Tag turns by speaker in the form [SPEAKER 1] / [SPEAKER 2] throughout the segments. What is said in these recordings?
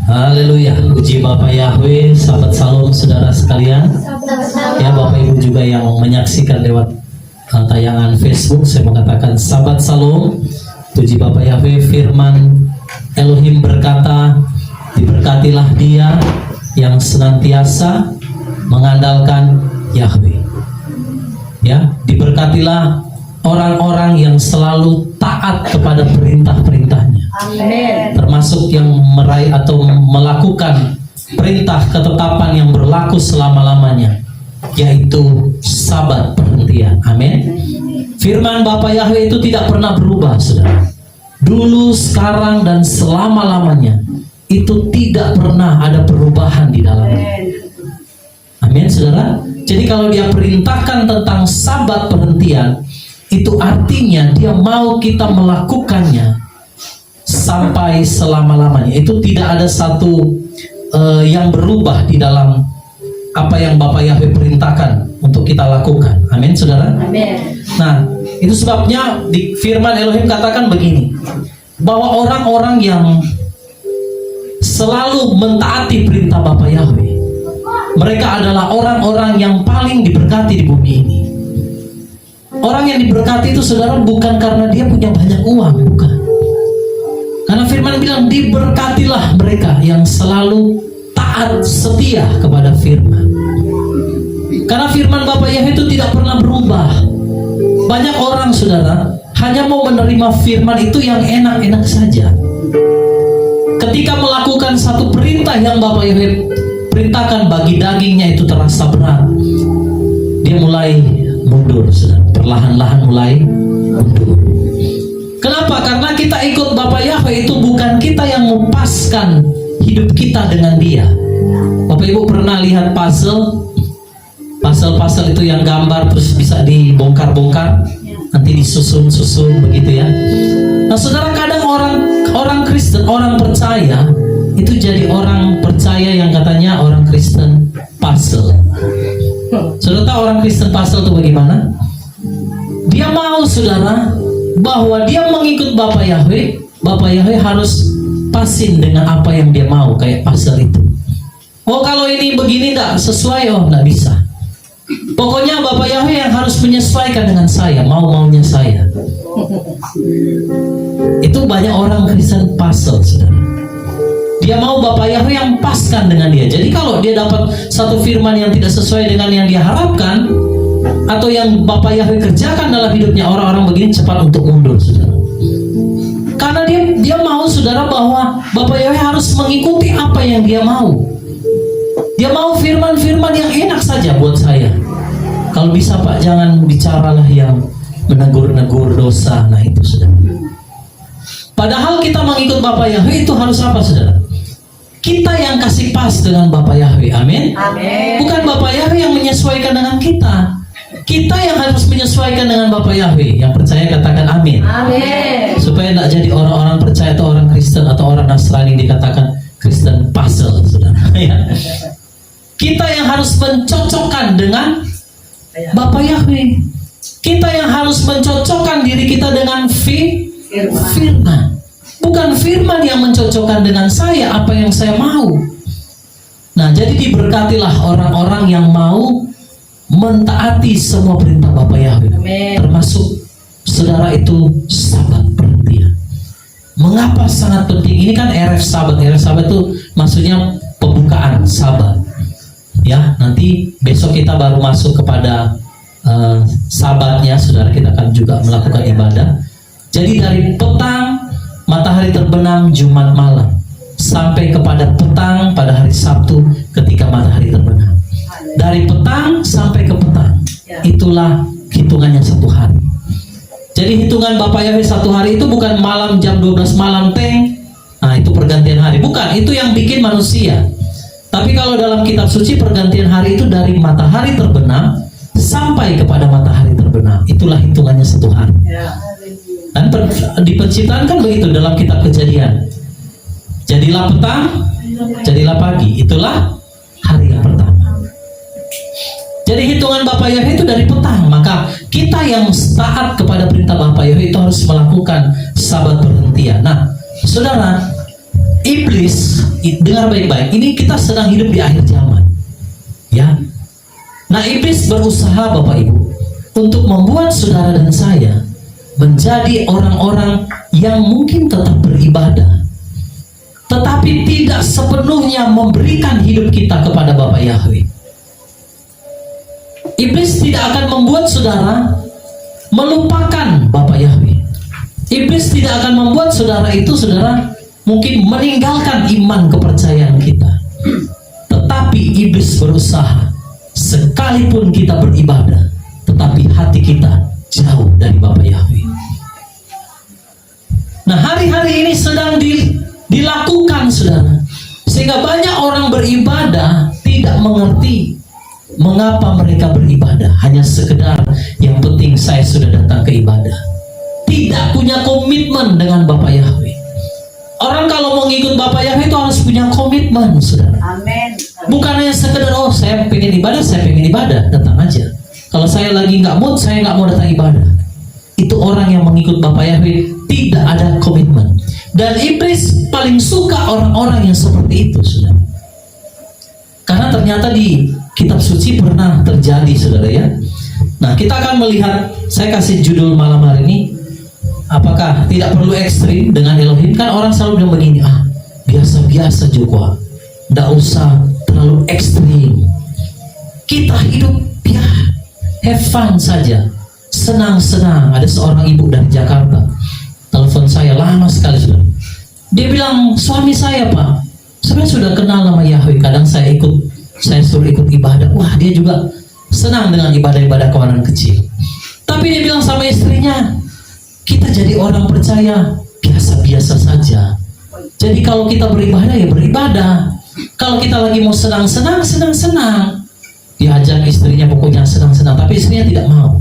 [SPEAKER 1] Haleluya, puji Bapak Yahweh, sahabat Salom, saudara sekalian. Ya, Bapak Ibu juga yang menyaksikan lewat tayangan Facebook, saya mengatakan sahabat Salom, puji Bapak Yahweh. Firman Elohim berkata, diberkatilah dia yang senantiasa mengandalkan Yahweh. Ya, diberkatilah orang-orang yang selalu taat kepada perintah-perintahnya.
[SPEAKER 2] Amin.
[SPEAKER 1] Termasuk yang meraih atau melakukan perintah ketetapan yang berlaku selama-lamanya, yaitu sabat perhentian. Amin. Firman Bapa Yahweh itu tidak pernah berubah, saudara. Dulu, sekarang, dan selama-lamanya. Itu tidak pernah ada perubahan di dalamnya. Amin, saudara. Jadi kalau dia perintahkan tentang sabat perhentian, itu artinya dia mau kita melakukannya sampai selama-lamanya. Itu tidak ada satu yang berubah di dalam apa yang Bapak Yahweh perintahkan untuk kita lakukan. Amin, saudara.
[SPEAKER 2] Amin.
[SPEAKER 1] Nah, itu sebabnya di firman Elohim katakan begini, bahwa orang-orang yang selalu mentaati perintah Bapak Yahweh, mereka adalah orang-orang yang paling diberkati di bumi ini. Orang yang diberkati itu, saudara, bukan karena dia punya banyak uang, bukan. Karena firman bilang, diberkatilah mereka yang selalu taat setia kepada firman. Karena firman Bapak Yahweh itu tidak pernah berubah. Banyak orang, saudara, hanya mau menerima firman itu yang enak-enak saja. Ketika melakukan satu perintah yang Bapak Yahweh perintahkan, bagi dagingnya itu terasa berat, dia mulai mundur, saudara. Perlahan-lahan mulai mundur. Kenapa? Karena kita ikut Bapak Yahweh itu bukan kita yang mempaskan hidup kita dengan dia. Bapak Ibu pernah lihat puzzle itu yang gambar terus bisa dibongkar-bongkar, nanti disusun-susun begitu ya. Nah, saudara, kadang orang Kristen, orang percaya itu jadi orang percaya yang katanya orang Kristen puzzle. Saudara tahu orang Kristen puzzle itu bagaimana? Dia mau, saudara, bahwa dia mengikut Bapak Yahweh. Bapak Yahweh harus pasin dengan apa yang dia mau, kayak puzzle itu. Oh, kalau ini begini tidak sesuai, oh tidak bisa. Pokoknya Bapak Yahweh yang harus menyesuaikan dengan saya, mau-maunya saya. Itu banyak orang Kristen puzzle, saudara. Dia mau Bapak Yahweh yang paskan dengan dia. Jadi kalau dia dapat satu firman yang tidak sesuai dengan yang dia harapkan, atau yang Bapak Yahweh kerjakan dalam hidupnya, orang-orang begini cepat untuk mundur, saudara. Karena dia mau, saudara, bahwa Bapak Yahweh harus mengikuti apa yang dia mau. Dia mau firman-firman yang enak saja buat saya. Kalau bisa, Pak, jangan bicaralah yang menegur-negur dosa. Nah, itu, saudara. Padahal kita mengikut Bapak Yahweh itu harus apa, saudara? Kita yang kasih pas dengan Bapak Yahweh. Amin.
[SPEAKER 2] Amin.
[SPEAKER 1] Bukan Bapak Yahweh yang menyesuaikan dengan kita. Kita yang harus menyesuaikan dengan Bapak Yahweh. Yang percaya katakan amin.
[SPEAKER 2] Amin.
[SPEAKER 1] Supaya tidak jadi orang-orang percaya atau orang Kristen atau orang Nasrani dikatakan Kristen puzzle, saudara. Ya. Kita yang harus mencocokkan dengan Bapak Yahweh. Kita yang harus mencocokkan diri kita dengan firman. Bukan firman yang mencocokkan dengan saya, apa yang saya mau. Nah, jadi diberkatilah orang-orang yang mau mentaati semua perintah Bapak Yahweh.
[SPEAKER 2] Amin.
[SPEAKER 1] Termasuk, saudara, itu sabat perhentian. Mengapa sangat penting? Ini kan RF sabat. RF sabat itu maksudnya pembukaan sabat. Ya, nanti besok kita baru masuk kepada sabatnya, saudara. Kita akan juga melakukan ibadah. Jadi dari petang matahari terbenam Jumat malam sampai kepada petang pada hari Sabtu ketika matahari terbenam. Dari petang sampai ke petang, itulah hitungannya satu hari. Jadi hitungan Bapak Yahweh satu hari itu bukan malam jam 12 malam teng. Nah, itu pergantian hari. Bukan, itu yang bikin manusia. Tapi kalau dalam kitab suci, pergantian hari itu dari matahari terbenam sampai kepada matahari terbenam. Itulah hitungannya satu hari. Dan di penciptaan kan begitu dalam kitab Kejadian. Jadilah petang, jadilah pagi. Itulah hari yang pertama. Jadi hitungan Bapak Yahweh itu dari petang. Maka kita yang taat kepada perintah Bapak Yahweh itu harus melakukan sabat perhentian. Nah, saudara, iblis, dengar baik-baik, ini kita sedang hidup di akhir zaman, ya. Nah, iblis berusaha Bapak Ibu untuk membuat saudara dan saya menjadi orang-orang yang mungkin tetap beribadah, tetapi tidak sepenuhnya memberikan hidup kita kepada Bapa Yahweh. Iblis tidak akan membuat saudara melupakan Bapa Yahweh. Iblis tidak akan membuat saudara mungkin meninggalkan iman kepercayaan kita. Tetapi iblis berusaha, sekalipun kita beribadah, tetapi hati kita jauh dari Bapa Yahweh. Nah, hari-hari ini sedang dilakukan saudara, sehingga banyak orang beribadah tidak mengerti mengapa mereka beribadah. Hanya sekedar yang penting saya sudah datang ke ibadah, tidak punya komitmen dengan Bapa Yahweh. Orang kalau mau ngikut Bapa Yahweh itu harus punya komitmen, saudara.
[SPEAKER 2] Amin.
[SPEAKER 1] Bukan hanya sekedar, oh saya pengen ibadah, datang aja. Kalau saya lagi nggak mood, saya nggak mau datang ibadah. Itu orang yang mengikut Bapa Yahweh tidak ada komitmen. Dan iblis paling suka orang-orang yang seperti itu, saudara. Karena ternyata di kitab suci pernah terjadi, saudara ya. Nah, kita akan melihat, saya kasih judul malam hari ini, apakah tidak perlu ekstrim dengan Elohim? Kan orang selalu bilang begini, biasa-biasa juga, tidak usah terlalu ekstrim. Kita hidup ya have fun saja, senang-senang. Ada seorang ibu dari Jakarta telepon saya lama sekali sudah. Dia bilang, suami saya Pak, sebenarnya sudah kenal nama Yahweh. Kadang saya suruh ikut ibadah. Wah, dia juga senang dengan ibadah-ibadah kawanan kecil. Tapi dia bilang sama istrinya, kita jadi orang percaya biasa-biasa saja. Jadi kalau kita beribadah ya beribadah. Kalau kita lagi mau senang-senang, senang-senang. Diajak istrinya pokoknya senang-senang, tapi istrinya tidak mau.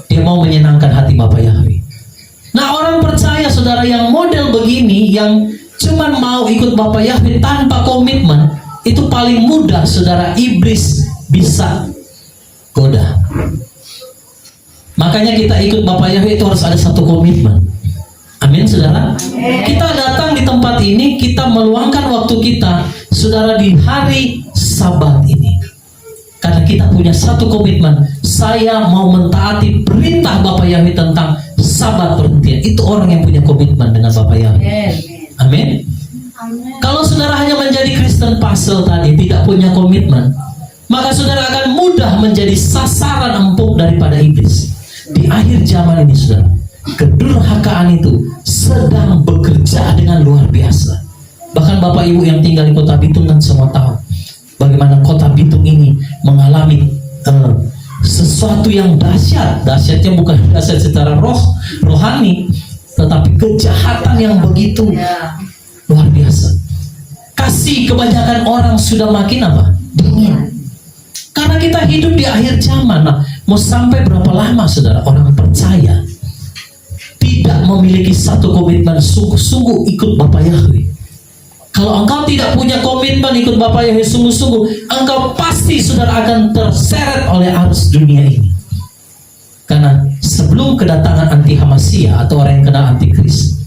[SPEAKER 1] Dia mau menyenangkan hati Bapa Yahweh. Nah, orang percaya saudara yang model begini, yang cuman mau ikut Bapa Yahweh tanpa komitmen, itu paling mudah saudara iblis bisa goda. Makanya kita ikut Bapa Yahweh itu harus ada satu komitmen. Amin saudara. Kita datang di tempat ini, kita meluangkan waktu kita saudara di hari Sabat ini, karena kita punya satu komitmen. Saya mau mentaati perintah Bapa Yahweh tentang Sabat perhentian. Itu orang yang punya komitmen dengan Bapa Yahweh. Amin. Kalau saudara hanya menjadi Kristen pasel tadi, tidak punya komitmen, maka saudara akan mudah menjadi sasaran empuk daripada iblis. Di akhir zaman ini saudara, kedurhakaan itu sedang bekerja dengan luar biasa. Bahkan Bapak Ibu yang tinggal di Kota Bitung kan semua tahu bagaimana Kota Bitung ini mengalami sesuatu yang dahsyat. Dahsyatnya bukan dahsyat secara rohani, tetapi kejahatan yang begitu luar biasa. Kasih kebanyakan orang sudah makin apa? Dingin. Karena kita hidup di akhir zaman. Nah, mau sampai berapa lama saudara orang percaya tidak memiliki satu komitmen sungguh-sungguh ikut Bapa Yahweh? Kalau engkau tidak punya komitmen ikut Bapa Yahweh sungguh-sungguh, engkau pasti saudara akan terseret oleh arus dunia ini. Karena sebelum kedatangan anti Hamasia atau orang yang kenal antikris,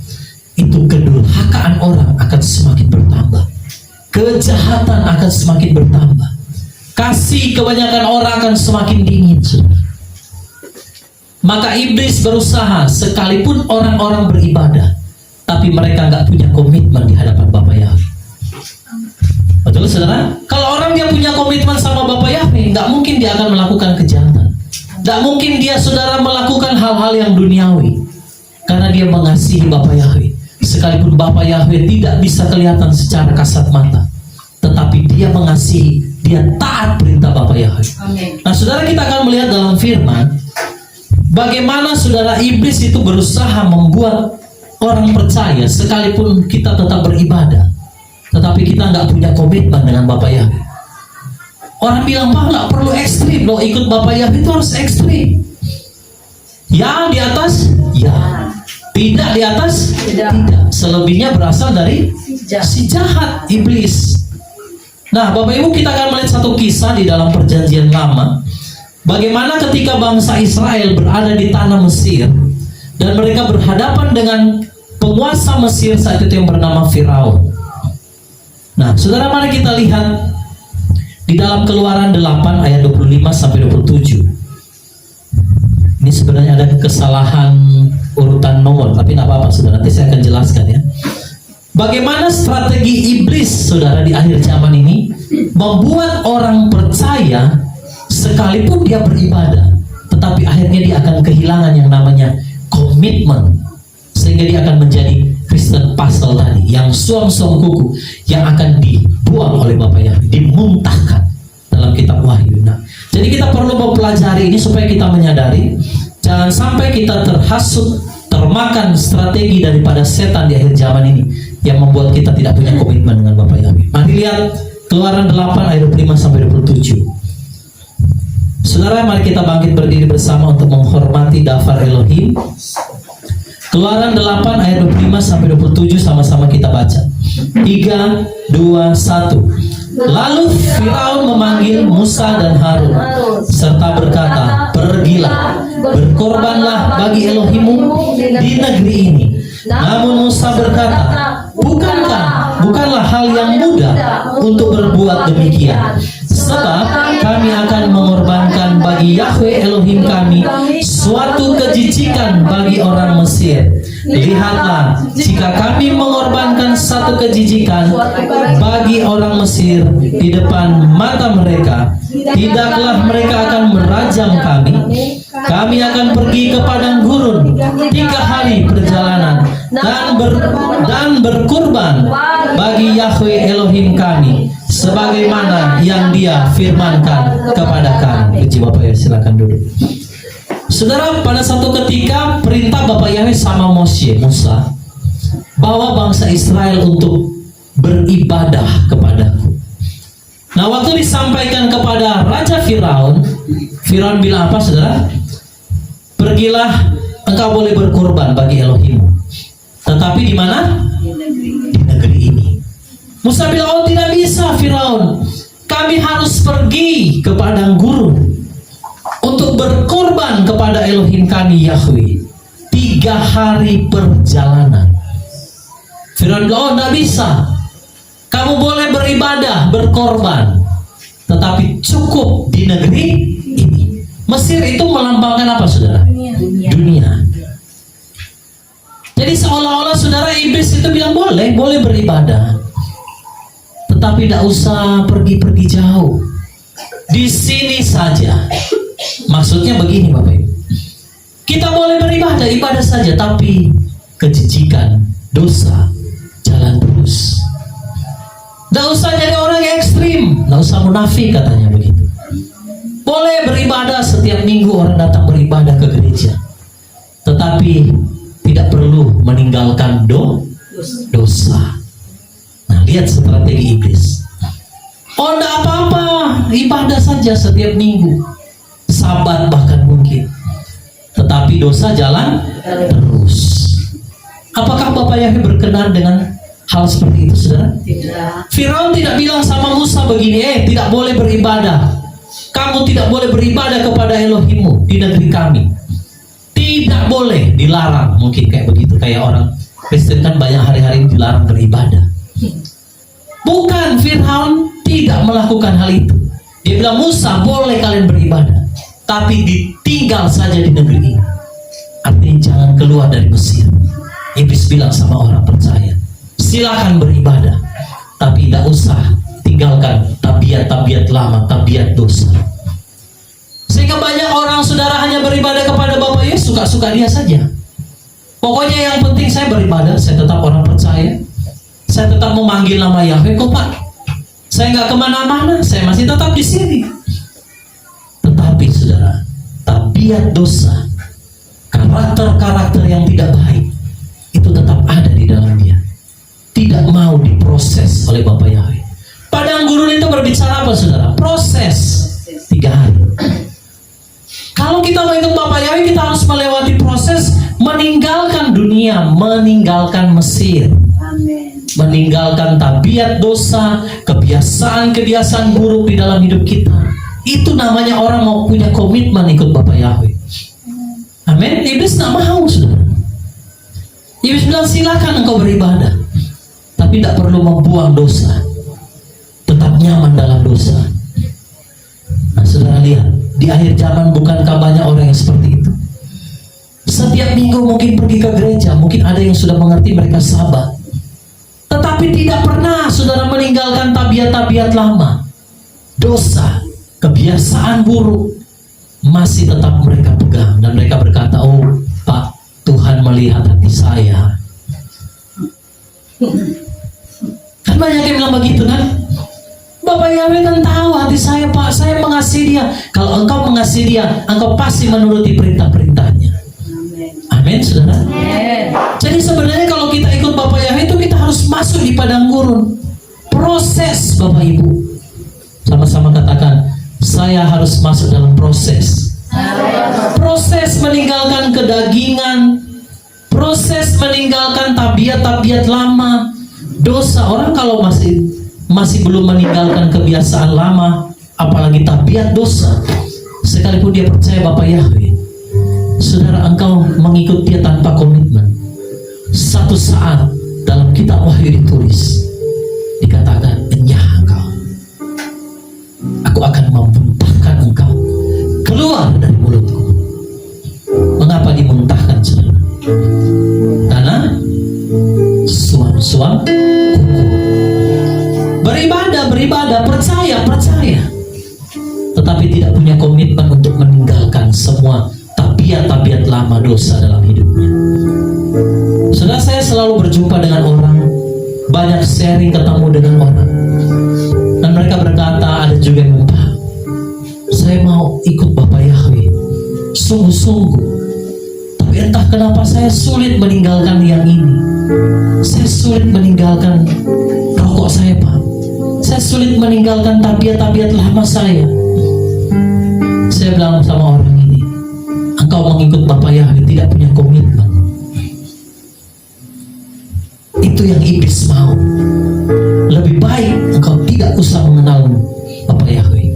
[SPEAKER 1] itu kedurhakaan orang akan semakin bertambah, kejahatan akan semakin bertambah, kasih kebanyakan orang akan semakin dingin saudara. Maka iblis berusaha, sekalipun orang-orang beribadah, tapi mereka nggak punya komitmen di hadapan Bapa Yahweh. Betul saudara? Kalau orang dia punya komitmen sama Bapa Yahweh, nggak mungkin dia akan melakukan kejahatan. Nggak mungkin dia saudara melakukan hal-hal yang duniawi, karena dia mengasihi Bapa Yahweh. Sekalipun Bapa Yahweh tidak bisa kelihatan secara kasat mata, tetapi dia mengasihi, dia taat perintah Bapa Yahweh. Nah saudara, kita akan melihat dalam firman bagaimana saudara iblis itu berusaha membuat orang percaya, sekalipun kita tetap beribadah, tetapi kita nggak punya komitmen dengan Bapa Yahweh. Orang bilang, Pak, nggak perlu ekstrim, lo ikut Bapa Yahweh itu harus ekstrim. Ya di atas, ya. Tidak di atas, tidak. Selebihnya berasal dari si jahat, iblis. Nah, Bapak Ibu, kita akan melihat satu kisah di dalam Perjanjian Lama. Bagaimana ketika bangsa Israel berada di tanah Mesir dan mereka berhadapan dengan penguasa Mesir saat itu yang bernama Firaun. Nah, saudara, mari kita lihat di dalam Keluaran 8 ayat 25 sampai 27. Ini sebenarnya ada kesalahan urutan nomor, tapi tidak apa-apa saudara, nanti saya akan jelaskan ya. Bagaimana strategi iblis saudara di akhir zaman ini membuat orang percaya sekalipun dia beribadah, tetapi akhirnya dia akan kehilangan yang namanya komitmen, sehingga dia akan menjadi Kristen pasal tadi, yang suam-suam kuku, yang akan dibuang oleh Bapa Yahweh, dimuntahkan dalam kitab Wahyu. Nah, jadi kita perlu mempelajari ini supaya kita menyadari jangan sampai kita terhasut, termakan strategi daripada setan di akhir zaman ini yang membuat kita tidak punya komitmen dengan Bapa Yahweh. Mari lihat Keluaran 8 ayat 25 sampai 27. Saudara, mari kita bangkit berdiri bersama untuk menghormati Dafar Elohim. Keluaran 8 ayat 25 sampai 27, sama-sama kita baca. 3, 2, 1. Lalu Firaun memanggil Musa dan Harun serta berkata, "Pergilah, berkorbanlah bagi Elohimmu di negeri ini." Namun Musa berkata, bukanlah hal yang mudah untuk berbuat demikian, sebab kami akan mengorbankan bagi Yahweh Elohim kami suatu kejijikan bagi orang Mesir. Lihatlah, jika kami mengorbankan satu kejijikan bagi orang Mesir di depan mata mereka, tidaklah mereka akan merajam kami. Kami akan pergi ke padang gurun 3 hari perjalanan dan berkurban bagi Yahweh Elohim kami sebagaimana yang Dia firmankan kepada kami. Puji Bapak ya, silakan duduk. Saudara, pada satu ketika perintah Bapak Yahweh sama Musa, bawa bangsa Israel untuk beribadah kepadaku. Nah, waktu disampaikan kepada Raja Firaun, Firaun bilang apa saudara? Pergilah, engkau boleh berkorban bagi Elohimmu. Tetapi di mana? Di negeri ini. Musa bilang, oh tidak bisa Firaun, kami harus pergi ke padang gurun untuk berkorban kepada Elohim kami Yahweh. 3 hari perjalanan. Firaun bilang, oh tidak bisa, kamu boleh beribadah, berkorban, tetapi cukup di negeri ini. Mesir itu melambangkan apa saudara? Dunia. Jadi seolah-olah saudara, iblis itu bilang boleh beribadah, tetapi tidak usah pergi-pergi jauh, di sini saja. Maksudnya begini Bapak Ibu, kita boleh beribadah, ibadah saja, tapi kejijikan, dosa, jalan terus. Tidak usah jadi orang yang ekstrim, tidak usah munafik katanya begitu. Boleh beribadah, setiap minggu orang datang beribadah ke gereja, tetapi tidak perlu meninggalkan dosa. Nah, lihat strategi iblis. Oh, tidak apa-apa, ibadah saja setiap minggu, Sabat bahkan mungkin, tetapi dosa jalan terus. Apakah Bapak Yahweh berkenan dengan hal seperti itu saudara? Tidak. Firaun tidak bilang sama Musa begini, tidak boleh beribadah, kamu tidak boleh beribadah kepada Elohimmu di negeri kami. Tidak boleh, dilarang. Mungkin kayak begitu, kayak orang Kristen kan banyak hari-hari dilarang beribadah. Bukan, Firaun tidak melakukan hal itu. Dia bilang, Musa boleh kalian beribadah, tapi ditinggal saja di negeri ini. Artinya jangan keluar dari Mesir. Iblis bilang sama orang percaya, silakan beribadah, tapi tidak usah tinggalkan tabiat-tabiat lama, tabiat dosa. Sehingga banyak orang saudara hanya beribadah kepada Bapak Yesus, suka-suka dia saja. Pokoknya yang penting saya beribadah, saya tetap orang percaya, saya tetap memanggil nama Yahweh kok Pak, saya nggak kemana-mana, saya masih tetap di sini. Tetapi saudara, tabiat dosa, karakter-karakter yang tidak baik, itu tetap ada di dalam dia, tidak mau diproses oleh Bapak Yahweh. Padang gurun itu berbicara apa saudara? Proses 3 hari. Kalau kita mau ikut Bapak Yahweh, kita harus melewati proses meninggalkan dunia, meninggalkan Mesir, meninggalkan tabiat dosa, kebiasaan-kebiasaan buruk di dalam hidup kita. Itu namanya orang mau punya komitmen ikut Bapak Yahweh. Amin. Iblis tidak mau saudara. Iblis bilang silakan engkau beribadah, tapi tidak perlu membuang dosa. dalam dosa. Nah, saudara lihat, di akhir zaman bukankah banyak orang yang seperti itu? Setiap minggu mungkin pergi ke gereja, mungkin ada yang sudah mengerti, mereka sabar. Tetapi tidak pernah saudara meninggalkan tabiat-tabiat lama. Dosa, kebiasaan buruk, masih tetap mereka pegang. Dan mereka berkata, oh Pak, Tuhan melihat hati saya. Kan banyak yang bilang begitu kan? Bapak Yahweh kan tahu hati saya Pak, saya mengasihi dia. Kalau engkau mengasihi dia, engkau pasti menuruti perintah-perintahnya. Amin, saudara. Jadi sebenarnya kalau kita ikut Bapak Yahweh itu kita harus masuk di padang gurun. Proses, Bapak Ibu. Sama-sama katakan, saya harus masuk dalam proses. Proses meninggalkan kedagingan, proses meninggalkan tabiat-tabiat lama, dosa. Orang kalau masih belum meninggalkan kebiasaan lama, apalagi tabiat dosa, sekalipun dia percaya Bapak Yahweh, saudara, engkau mengikut dia tanpa komitmen. Satu saat dalam kitab Wahyu ditulis, dikatakan, enyah engkau, aku akan memuntahkan engkau keluar dari mulutku. Mengapa dimuntahkan, saudara? Karena suam-suam kuku. Beribadah, percaya, tetapi tidak punya komitmen untuk meninggalkan semua tabiat-tabiat lama dosa dalam hidupnya. Saudara, saya selalu berjumpa dengan orang, banyak sharing, ketemu dengan orang, dan mereka berkata, ada juga yang Pak, saya mau ikut Bapak Yahweh sungguh-sungguh, tapi entah kenapa saya sulit meninggalkan yang ini. Saya sulit meninggalkan rokok saya Pak, saya sulit meninggalkan tabiat-tabiat lama saya. Saya bilang sama orang ini, engkau mengikut Bapak Yahweh tidak punya komitmen. Itu yang iblis mau. Lebih baik engkau tidak usah mengenal Bapak Yahweh.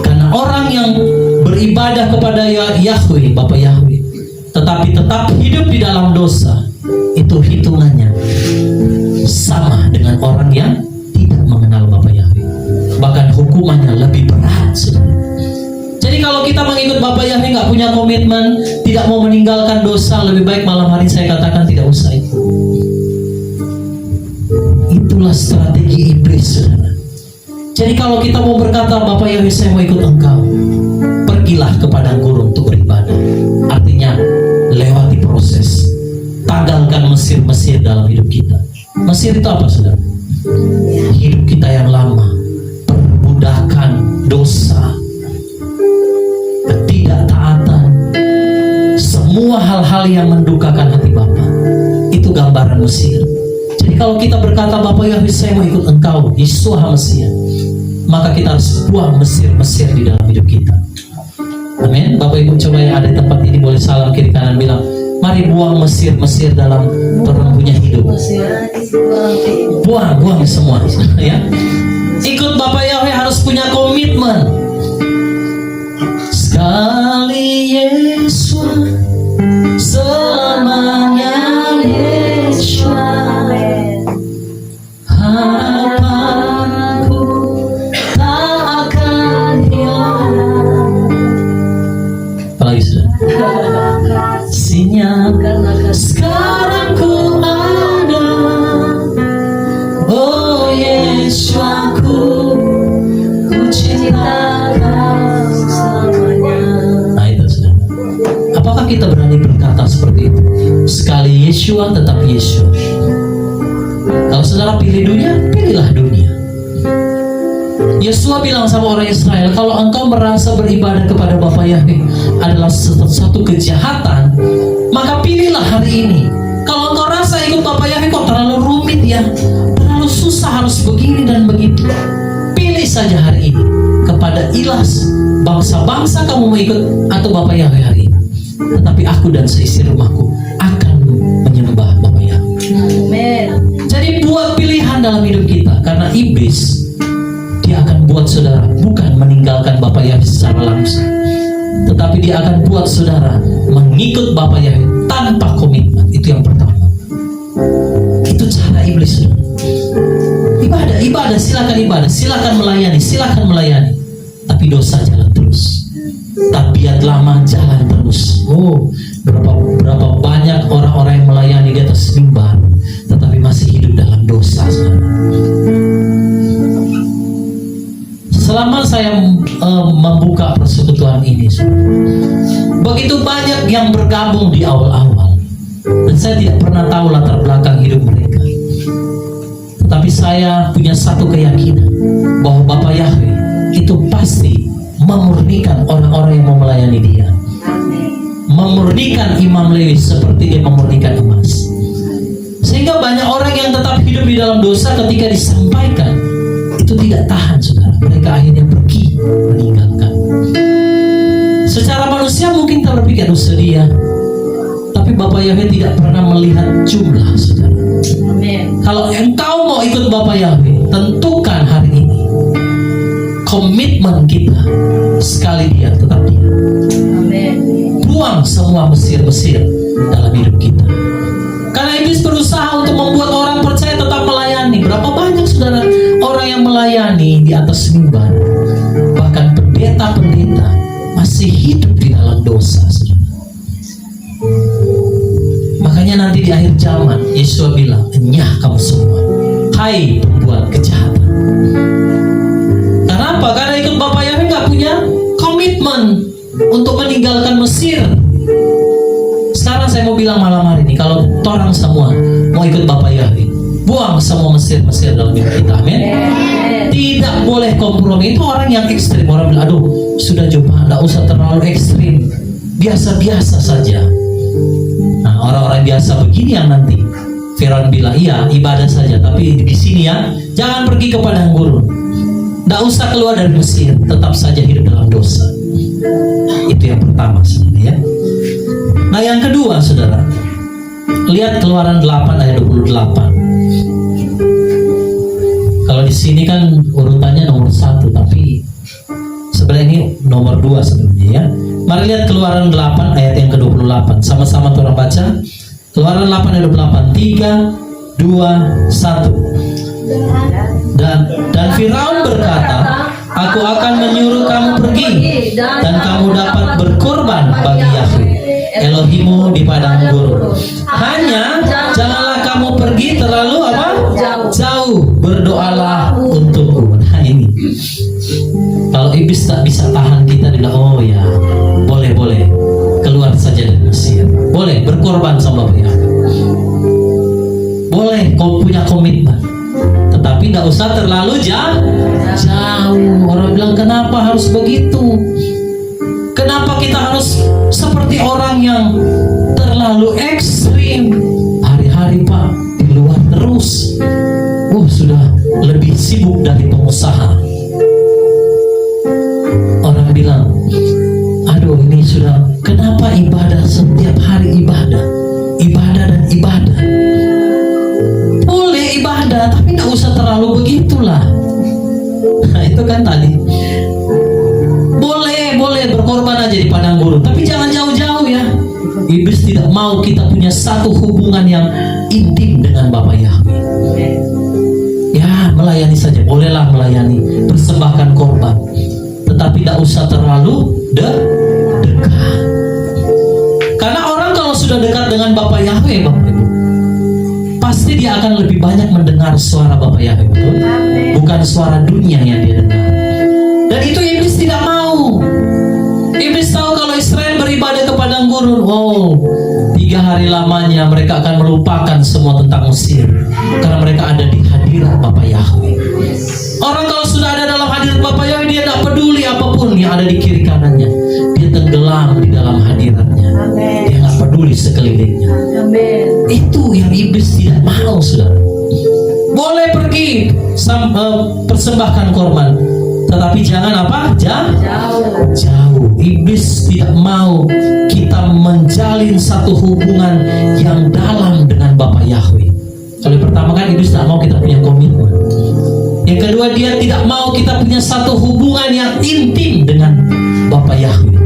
[SPEAKER 1] Karena orang yang beribadah kepada Yahweh, Bapak Yahweh, tetapi tetap hidup di dalam dosa, itu hitungannya sama dengan orang yang tidak mengenal Bapak Yahweh. Bahkan hukumannya lebih berat, saudara. Jadi kalau kita mengikut Bapak Yahweh nggak punya komitmen, tidak mau meninggalkan dosa, lebih baik malam hari saya katakan tidak usah ikut. Itulah strategi iblis, saudara. Jadi kalau kita mau berkata, Bapak Yahweh saya mau ikut engkau, pergilah ke padang gurun untuk beribadah. Artinya lewati proses. Tanggalkan mesir-mesir dalam hidup kita. Mesir itu apa, saudara? Hidup kita yang lama, perbudakan dosa, ketidaktaatan, semua hal-hal yang mendukakan hati Bapa. Itu gambaran Mesir. Jadi kalau kita berkata, Bapak Yahweh saya mau ikut engkau, Yesus HaMasiah, maka kita harus buang mesir-mesir di dalam hidup kita. Amin. Bapak Ibu coba yang ada di tempat ini boleh salam kiri kanan, bilang, mari buang mesir-mesir dalam orang punya hidup. Buang semua, ya. Ikut Bapak Yahweh harus punya komitmen. Sekali Yesus, selamanya Yesus. Harapanku tak akan hilang. Apalagi sudah? Sinyalkan sekarang ku ada. Oh Yesus, aku cinta kau selamanya. Nah itu sudah. Apakah kita berani berkata seperti itu? Sekali Yeshua tetap Yeshua. Kalau saudara pilih dunia, pilihlah dunia. Yeshua bilang sama orang Israel, kalau engkau merasa beribadah kepada Bapak Yahweh adalah satu kejahatan, maka pilihlah hari ini. Kalau engkau rasa ikut Bapak Yahweh kok terlalu rumit ya, terlalu susah, harus begini dan begitu, pilih saja hari ini kepada ilas bangsa-bangsa kamu mau ikut atau Bapak Yahweh hari ini. Tetapi aku dan seisi rumahku akan menyembah Bapak Yahweh. Amen. Jadi buat pilihan dalam hidup kita, karena iblis dia akan buat saudara bukan meninggalkan Bapak Yahweh secara langsung, tetapi dia akan buat saudara mengikut Bapak Yahweh tanpa komitmen. Itu yang pertama. Itu cara iblis, saudara. Ibadah ibadah, silakan melayani. Tapi dosa jalan terus. Tabiat lama jalan terus. Oh, berapa banyak orang-orang yang melayani di atas mimbar, tetapi masih hidup dalam dosa. Selama saya membuka persekutuan ini, begitu banyak yang bergabung di awal-awal, dan saya tidak pernah tahu latar belakang hidup mereka. Tetapi saya punya satu keyakinan bahwa Bapak Yahweh itu pasti memurnikan orang-orang yang mau melayani Dia. Memurnikan Imam Lewi seperti Dia memurnikan emas. Sehingga banyak orang yang tetap hidup di dalam dosa ketika disampaikan itu tidak tahan, saudara. Mereka akhirnya pergi meninggalkan. Secara manusia mungkin kita berpikir dosa dia, tapi Bapak Yahweh tidak pernah melihat jumlah, saudara. Amen. Kalau engkau mau ikut Bapak Yahweh, tentukan hari ini komitmen kita sekali dia, tetap dia. Amen. Buang semua Mesir-Mesir dalam hidup kita. Karena iblis berusaha untuk membuat orang percaya tetap melayani. Berapa banyak, saudara, orang yang melayani di atas mimbar, bahkan pendeta-pendeta masih hidup di dalam dosa, saudara. Makanya nanti di akhir zaman Yesus bilang, "Enyah kamu semua, hai pembuat kejahatan." Kenapa? Karena ikut Bapak Yahweh nggak punya komitmen untuk meninggalkan Mesir. Sekarang saya mau bilang malam hari ini, kalau orang semua mau ikut Bapak Yahweh, buang semua Mesir dalam hidup kita. Amin. Tidak boleh kompromi. Itu orang yang ekstrim. Orang bilang, aduh, sudah coba, tidak usah terlalu ekstrim, biasa-biasa saja. Nah, orang-orang biasa begini yang nanti Firaun bilang, iya, ibadah saja, tapi di sini ya, jangan pergi ke padang gurun, tidak usah keluar dari Mesir, tetap saja hidup dalam dosa. Itu yang pertama, saudara, ya. Nah, yang kedua, saudara, lihat Keluaran 8 ayat 28. Kalau di sini kan urutannya nomor 1, tapi sebenarnya ini nomor 2 sebenarnya, ya. Mari lihat Keluaran 8 ayat yang ke-28. Sama-sama orang baca. Keluaran 8 ayat 28. 3, 2, 1. Dan Firaun berkata, "Aku akan menyuruh kamu pergi, dan kamu dapat berkorban bagi Yahweh Elohimmu di padang gurun. Hanya janganlah kamu pergi terlalu apa? Jauh. Berdoalah untukku." Nah, ini kalau iblis tak bisa tahan kita, dia bilang, oh ya, boleh keluar saja dari Mesir, boleh berkorban sama Bapak Yahweh, boleh kau punya komitmen, tetapi tidak usah terlalu jauh. Orang bilang, kenapa harus begitu? Kenapa kita harus seperti orang yang terlalu ekstrim? Hari-hari Pak di luar terus, sudah lebih sibuk dari pengusaha. Orang bilang, aduh, ini sudah, kenapa ibadah setiap hari ibadah dan ibadah? Boleh ibadah, tapi tidak usah terlalu begitulah. Nah, itu kan tadi. Boleh berkorban aja di padang gurun, tapi jangan jauh-jauh ya. Iblis tidak mau kita punya satu hubungan yang intim dengan Bapak Yahweh. Ya, melayani saja, bolehlah melayani, persembahkan korban, tetapi tidak usah terlalu dekat. Karena orang kalau sudah dekat dengan Bapak Yahweh, Bapak Ibu, pasti dia akan lebih banyak mendengar suara Bapak Yahweh, betul? Bukan suara dunia yang dia dengar. Dan itu iblis tidak mau. Iblis tahu kalau Israel beribadah ke padang gurun, 3 hari lamanya mereka akan melupakan semua tentang Mesir, karena mereka ada di hadirat Bapak Yahweh. Orang kalau sudah ada dalam hadirat Bapak Yahweh, dia tidak peduli apapun yang ada di kiri kanannya. Dia tenggelam di dalam hadiratnya. Dia nggak peduli sekelilingnya. Itu yang iblis tidak mau, saudara. Boleh pergi persembahkan korban, tetapi jangan apa? Jauh. Iblis tidak mau kita menjalin satu hubungan yang dalam dengan Bapak Yahweh. Kalau pertama kan iblis tidak mau kita punya komitmen. Yang kedua, dia tidak mau kita punya satu hubungan yang intim dengan Bapak Yahweh.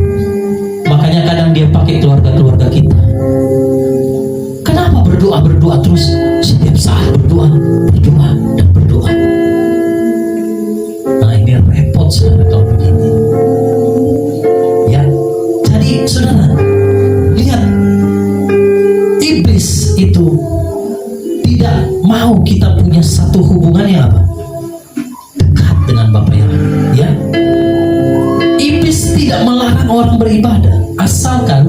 [SPEAKER 1] Makanya kadang dia pakai keluarga-keluarga kita. Kenapa berdoa terus? Setiap saat berdoa. mau kita punya satu hubungan yang apa? Dekat dengan Bapa Yahweh, ya. Iblis tidak melarang orang beribadah, asalkan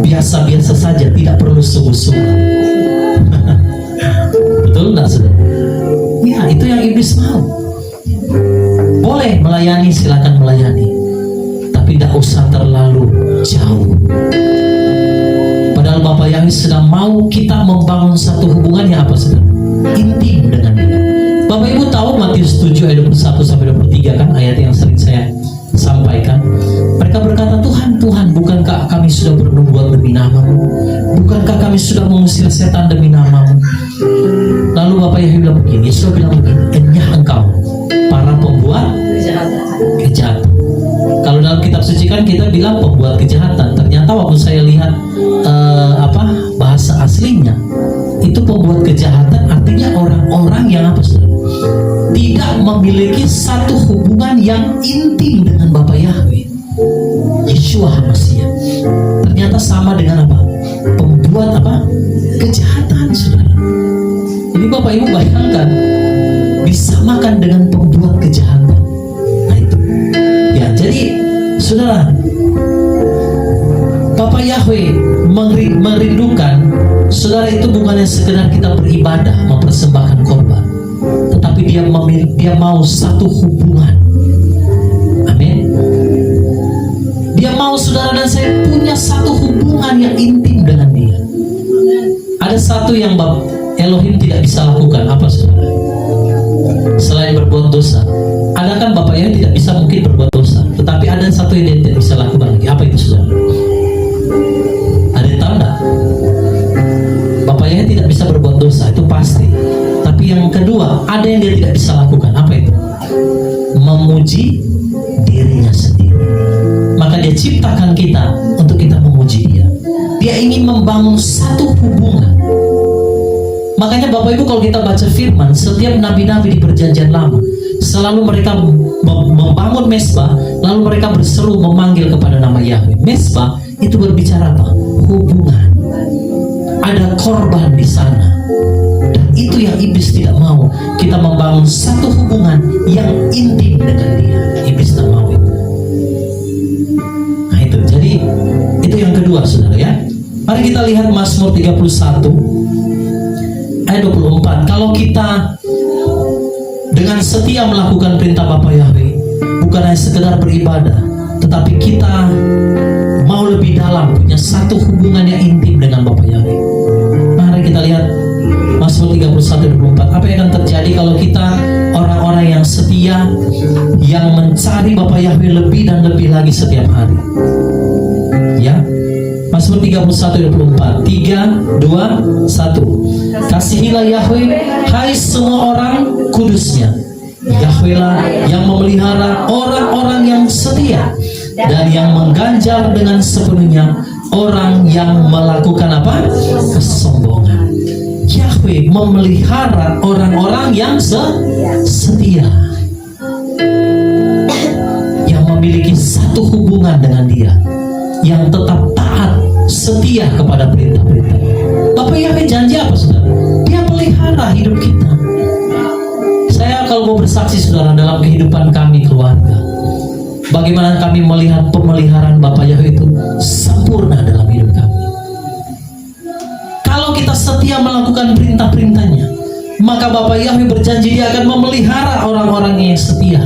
[SPEAKER 1] biasa-biasa saja, tidak perlu sungguh-sungguh. Betul enggak, saudara? Ya, itu yang iblis mau. Boleh melayani, silakan melayani, tapi tidak usah terlalu jauh. Padahal Bapa Yahweh sedang mau kita membangun satu hubungan yang apa, saudara? Intim dengan Dia. Bapak Ibu tahu Matius 7 ayat 21 sampai 23 kan, ayat yang sering saya sampaikan. Mereka berkata, Tuhan, Tuhan, bukankah kami sudah bernubuat demi nama-Mu? Bukankah kami sudah mengusir setan demi nama-Mu? Lalu Bapak Yahweh bilang begini, Yesus bilang begini, enyah engkau, para pembuat kejahatan. Kalau dalam kitab suci kan kita bilang pembuat kejahatan. Ternyata waktu saya lihat bahasa aslinya, itu pembuat kejahatan artinya orang-orang yang apa, saudara? Tidak memiliki satu hubungan yang intim dengan Bapa Yahweh, Yeshua HaMashiach. Ternyata sama dengan apa? Pembuat apa? Kejahatan, saudara. Jadi Bapak Ibu bayangkan, disamakan dengan pembuat kejahatan. Nah itu. Ya, jadi saudara, Bapa Yahweh merindukan saudara itu bukannya sekedar kita beribadah, mempersembahkan korban, tetapi dia mau satu hubungan. Amin. Dia mau saudara dan saya punya satu hubungan yang intim dengan Dia. Ada satu yang Elohim tidak bisa lakukan, apa, saudara? Selain berbuat dosa. Ada kan Bapak Yahweh tidak bisa mungkin berbuat dosa, tetapi ada satu yang dia tidak bisa lakukan lagi. Apa itu, saudara? Ada yang tahu enggak? Bapak Yahweh tidak bisa berbuat dosa, itu pasti. Tapi yang kedua, ada yang dia tidak bisa lakukan. Apa itu? Memuji dirinya sendiri. Maka Dia ciptakan kita untuk kita memuji Dia. Dia ingin membangun satu hubungan. Makanya Bapak Ibu, kalau kita baca firman, setiap nabi-nabi di perjanjian lama selalu mereka membangun mesbah, lalu mereka berseru memanggil kepada nama Yahweh. Mesbah itu berbicara apa? Hubungan. Ada korban di sana. Dan itu yang iblis tidak mau. Kita membangun satu hubungan yang intim dengan Dia. Iblis tidak mau itu. Nah itu. Jadi itu yang kedua, saudara, ya. Mari kita lihat Mazmur 31 ayat 24. Kalau kita dengan setia melakukan perintah Bapa Yahweh, bukan hanya sekedar beribadah, tetapi kita mau lebih dalam, punya satu hubungan yang intim dengan Bapa Yahweh. Mari kita lihat Mazmur 31 ayat 24. Apa yang akan terjadi kalau kita orang-orang yang setia, yang mencari Bapa Yahweh lebih dan lebih lagi setiap hari? Ya, Mazmur 31 ayat 24. 3, 2, 1. Kasihilah Yahweh, hai semua orang kudusnya. Yahweh lah yang memelihara orang-orang yang setia, dan yang mengganjal dengan sepenuhnya orang yang melakukan apa? Kesombongan. Yahweh memelihara orang-orang yang setia, yang memiliki satu hubungan dengan Dia, yang tetap taat, setia kepada perintah-perintah. Bapak Yahweh janji apa, saudara? Dia pelihara hidup kita. Saya kalau mau bersaksi, saudara, dalam kehidupan kami keluarga, bagaimana kami melihat pemeliharaan Bapak Yahweh itu sempurna dalam hidup kami. Kalau kita setia melakukan perintah-perintahnya, maka Bapak Yahweh berjanji Dia akan memelihara orang-orang yang setia,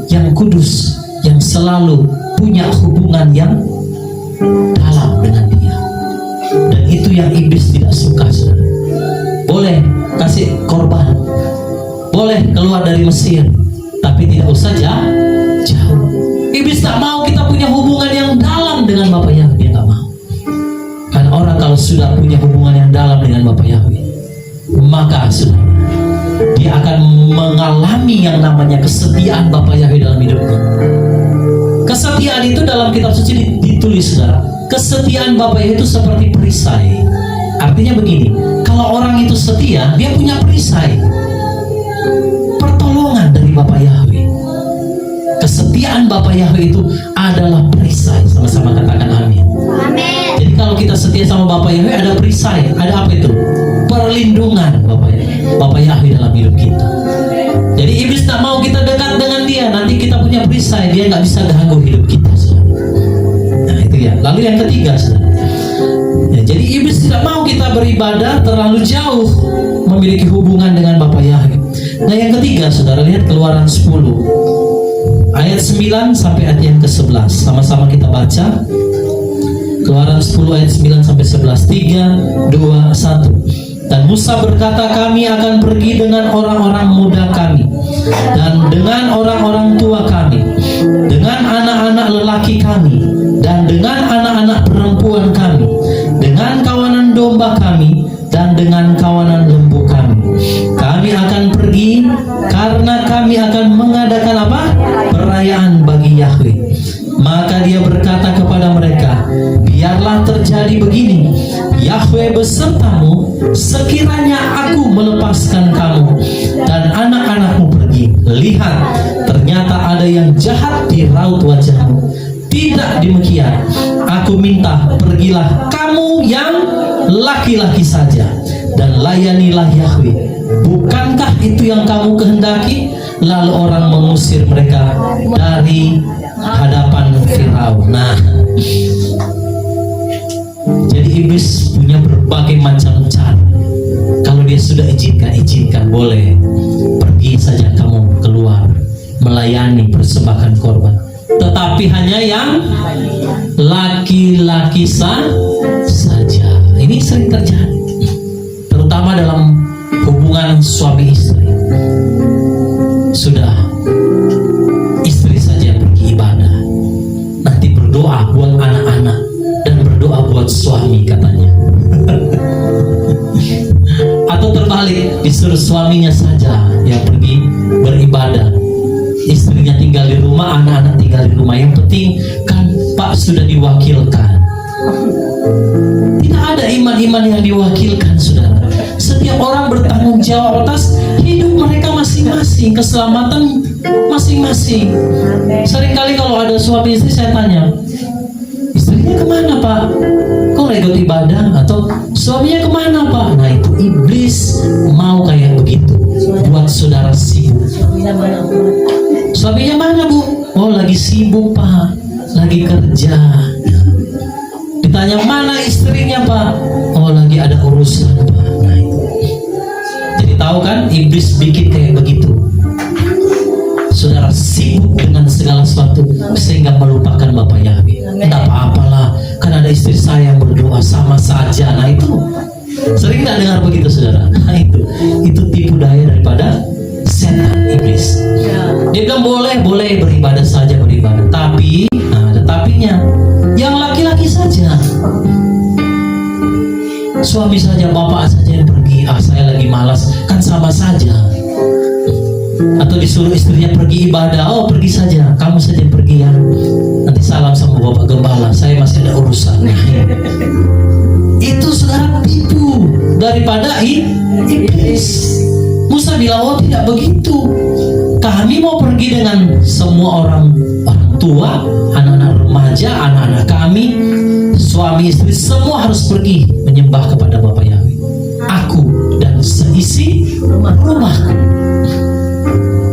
[SPEAKER 1] yang kudus, yang selalu punya hubungan yang dalam dengan Dia. Dan itu yang iblis tidak suka, saudara. Boleh kasih korban, boleh keluar dari Mesir, tapi tidak usah jauh. Iblis tak mau kita punya hubungan yang dalam dengan Bapa Yahweh. Dia tak mau. Karena orang kalau sudah punya hubungan yang dalam dengan Bapa Yahweh, maka saudara, dia akan mengalami yang namanya kesetiaan Bapa Yahweh dalam hidupnya. Kesetiaan itu dalam kitab suci ditulis, saudara. Kesetiaan Bapa Yahweh itu seperti perisai. Artinya begini, kalau orang itu setia, dia punya perisai, pertolongan dari Bapa Yahweh. Kesetiaan Bapa Yahweh itu adalah perisai. Sama-sama katakan amin. Amin. Jadi kalau kita setia sama Bapa Yahweh, ada perisai. Ada apa itu? Perlindungan Bapa Yahweh. Bapa Yahweh nggak bisa ganggu hidup kita, saudara. Nah itu ya. Lalu yang ketiga, saudara. Ya, jadi iblis tidak mau kita beribadah terlalu jauh, memiliki hubungan dengan Bapa Yahweh. Nah yang ketiga, saudara, lihat Keluaran 10 ayat 9 sampai ayat yang ke-11. Sama-sama kita baca. Keluaran 10 ayat 9 sampai 11. 3, 2, 1. Dan Musa berkata, kami akan pergi dengan orang-orang muda kami dan dengan orang-orang tua kami, dengan anak-anak lelaki kami dan dengan anak-anak perempuan kami, dengan kawanan domba kami dan dengan kawanan lembu kami. Kami akan pergi karena kami akan mengadakan apa? Perayaan bagi Yahweh. Maka dia berkata kepada mereka, biarlah terjadi begini, Yahweh besertamu sekiranya aku melepaskan kamu dan anak-anakmu pergi. Lihat, ternyata ada yang jahat di raut wajahmu. Tidak demikian, aku minta pergilah kamu yang laki-laki saja dan layanilah Yahweh. Bukankah itu yang kamu kehendaki? Lalu orang mengusir mereka dari hadapan Firaun. Nah, jadi iblis punya berbagai macam cara. Kalau dia sudah izinkan, boleh pergi saja kamu keluar melayani persembahkan korban. Tetapi hanya yang laki-laki saja. Ini sering terjadi, terutama dalam hubungan suami istri. Sudah istri saja pergi ibadah, nanti berdoa buat anak-anak dan berdoa buat suami katanya. Atau terbalik, disuruh suaminya saja yang pergi beribadah, istrinya tinggal di rumah, anak-anak tinggal di rumah. Yang penting kan Pak sudah diwakilkan. Tidak ada iman-iman yang diwakilkan, saudara. Setiap orang bertanggung jawab atas hidup mereka masing-masing, keselamatan masing-masing. Seringkali kalau ada suami istri, saya tanya, istrinya kemana Pak? Kok nggak ikut ibadah? Atau suaminya kemana Pak? Nah itu iblis mau kayak begitu, buat saudara sibuk. Suaminya mana Bu? Oh lagi sibuk Pak, lagi kerja. Ditanya mana istrinya Pak? Oh lagi ada urusan Pak. Nah itu. Jadi tahu kan, iblis bikin kayak begitu. Saudara sibuk dengan segala sesuatu sehingga melupakan Bapa Yahweh. Tidak apa-apalah, kan ada istri saya yang berdoa, sama saja. Nah itu sering nggak dengar begitu, saudara? Nah itu tipu daya daripada setan, iblis. Dia bilang boleh beribadah saja, beribadah. Tapi, nah ada tapinya. Yang laki-laki saja. Suami saja, bapak saja yang pergi. Saya lagi malas, kan sama saja. Atau disuruh istrinya pergi ibadah, oh pergi saja, kamu saja yang pergi ya. Nanti salam sama bapak gembala, saya masih ada urusan. Itu saudara tipu daripada iblis. Musa bilang, oh tidak begitu. Kami mau pergi dengan semua orang tua, anak-anak remaja, anak-anak kami, suami istri, semua harus pergi menyembah kepada Bapa Yahweh. Aku dan seisi rumahku.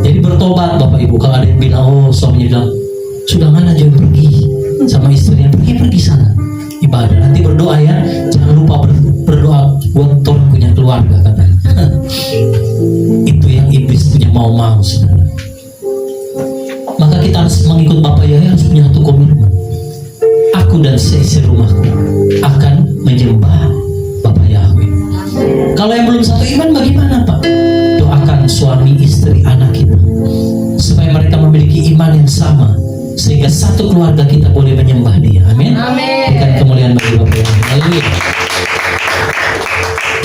[SPEAKER 1] Jadi bertobat Bapak Ibu. Kalau ada yang bilang, oh suaminya bilang, sudah mana jauh pergi sama istrinya, pergi sana ibadah. Nanti berdoa ya, jangan lupa berdoa buat orang punya keluarga katanya. Itu yang iblis punya mau saudara. Maka kita harus mengikut Bapak Yahweh, harus punya satu komitmen. Aku dan seisi rumahku akan menyembah Bapak Yahweh. Kalau yang belum satu iman bagaimana Pak? Doakan suami, istri, anak kita supaya mereka memiliki iman yang sama, sehingga satu keluarga kita boleh menyembah Dia. Amin. Berikan kemuliaan bagi Bapak Yahweh. Haleluya.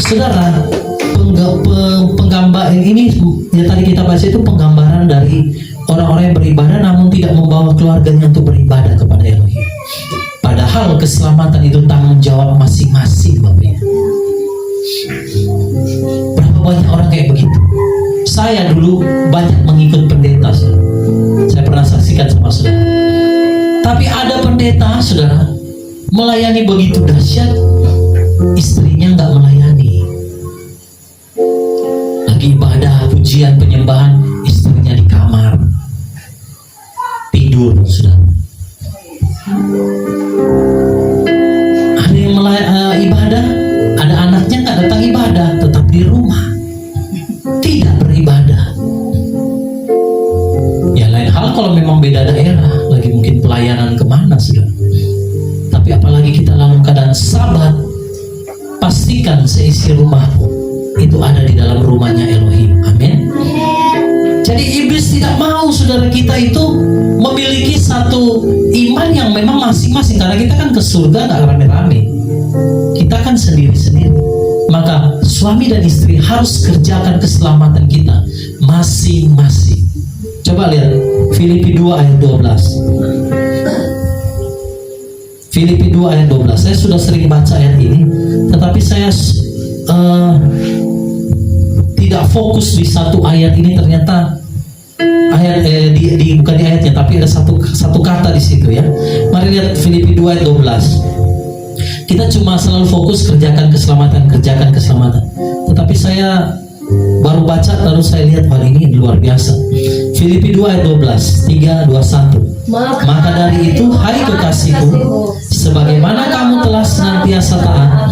[SPEAKER 1] Saudara, penggambaran ini yang tadi kita bahas itu penggambaran dari orang-orang yang beribadah namun tidak membawa keluarganya untuk beribadah kepada Elohim. Padahal keselamatan itu tanggung jawab masing-masing, Bapak. Berapa banyak orang kayak begitu? Saya dulu banyak mengikut pendeta, saudara. Saya pernah saksikan sama saudara. Tapi ada pendeta, saudara, melayani begitu dahsyat, istrinya nggak melayani. Lagi ibadah, pujian, penyembahan, istrinya di kamar tidur, saudara. kalau memang beda daerah, lagi mungkin pelayanan kemana sudah. Tapi apalagi kita dalam keadaan sabat, pastikan seisi rumahmu itu ada di dalam rumahnya Elohim. Amin. Jadi iblis tidak mau saudara kita itu memiliki satu iman yang memang masing-masing, karena kita kan ke surga gak rame-rame, kita kan sendiri-sendiri. Maka suami dan istri harus kerjakan keselamatan kita masing-masing. Coba lihat Filipi 2 ayat 12. Filipi 2 ayat 12. Saya sudah sering baca ayat ini, tetapi saya tidak fokus di satu ayat ini. Ternyata ayat bukan di ayatnya, tapi ada satu kata di situ ya. Mari lihat Filipi 2 ayat 12. Kita cuma selalu fokus kerjakan keselamatan. Tetapi saya baru baca lalu saya lihat hari ini luar biasa. Filipi 2 ayat 12, 3, 2, 1. Maka dari itu, hai kekasihku, sebagaimana kamu telah senantiasa taat,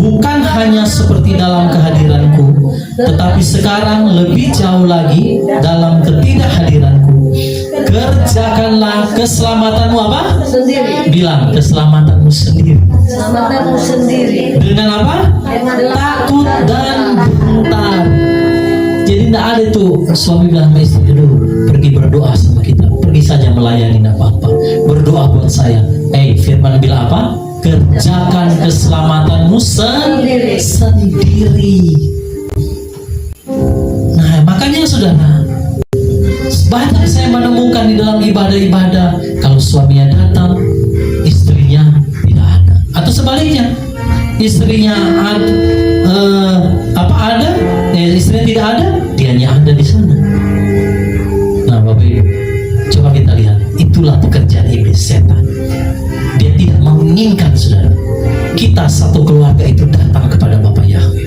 [SPEAKER 1] bukan hanya seperti dalam kehadiranku, tetapi sekarang lebih jauh lagi dalam ketidakhadiranku, kerjakanlah keselamatanmu apa?
[SPEAKER 2] Sendiri.
[SPEAKER 1] Bilang keselamatanmu sendiri.
[SPEAKER 2] Keselamatanmu sendiri.
[SPEAKER 1] Dengan apa? Takut dan gentar. Jadi tidak ada tuh suami bilang sama istri, dulu pergi berdoa sama kita, pergi saja melayani apa-apa, berdoa buat saya. Firman bilang apa? Kerjakan keselamatanmu sendiri. Nah, makanya saudara, banyak saya menemukan di dalam ibadah-ibadah, kalau suaminya datang, istrinya tidak ada, atau sebaliknya, istrinya ada, istrinya tidak ada, dianya ada di sana. Nah, Bapak Ibu, coba kita lihat, itulah pekerjaan iblis, setan. Dia tidak menginginkan saudara kita satu keluarga itu datang kepada Bapa Yahweh.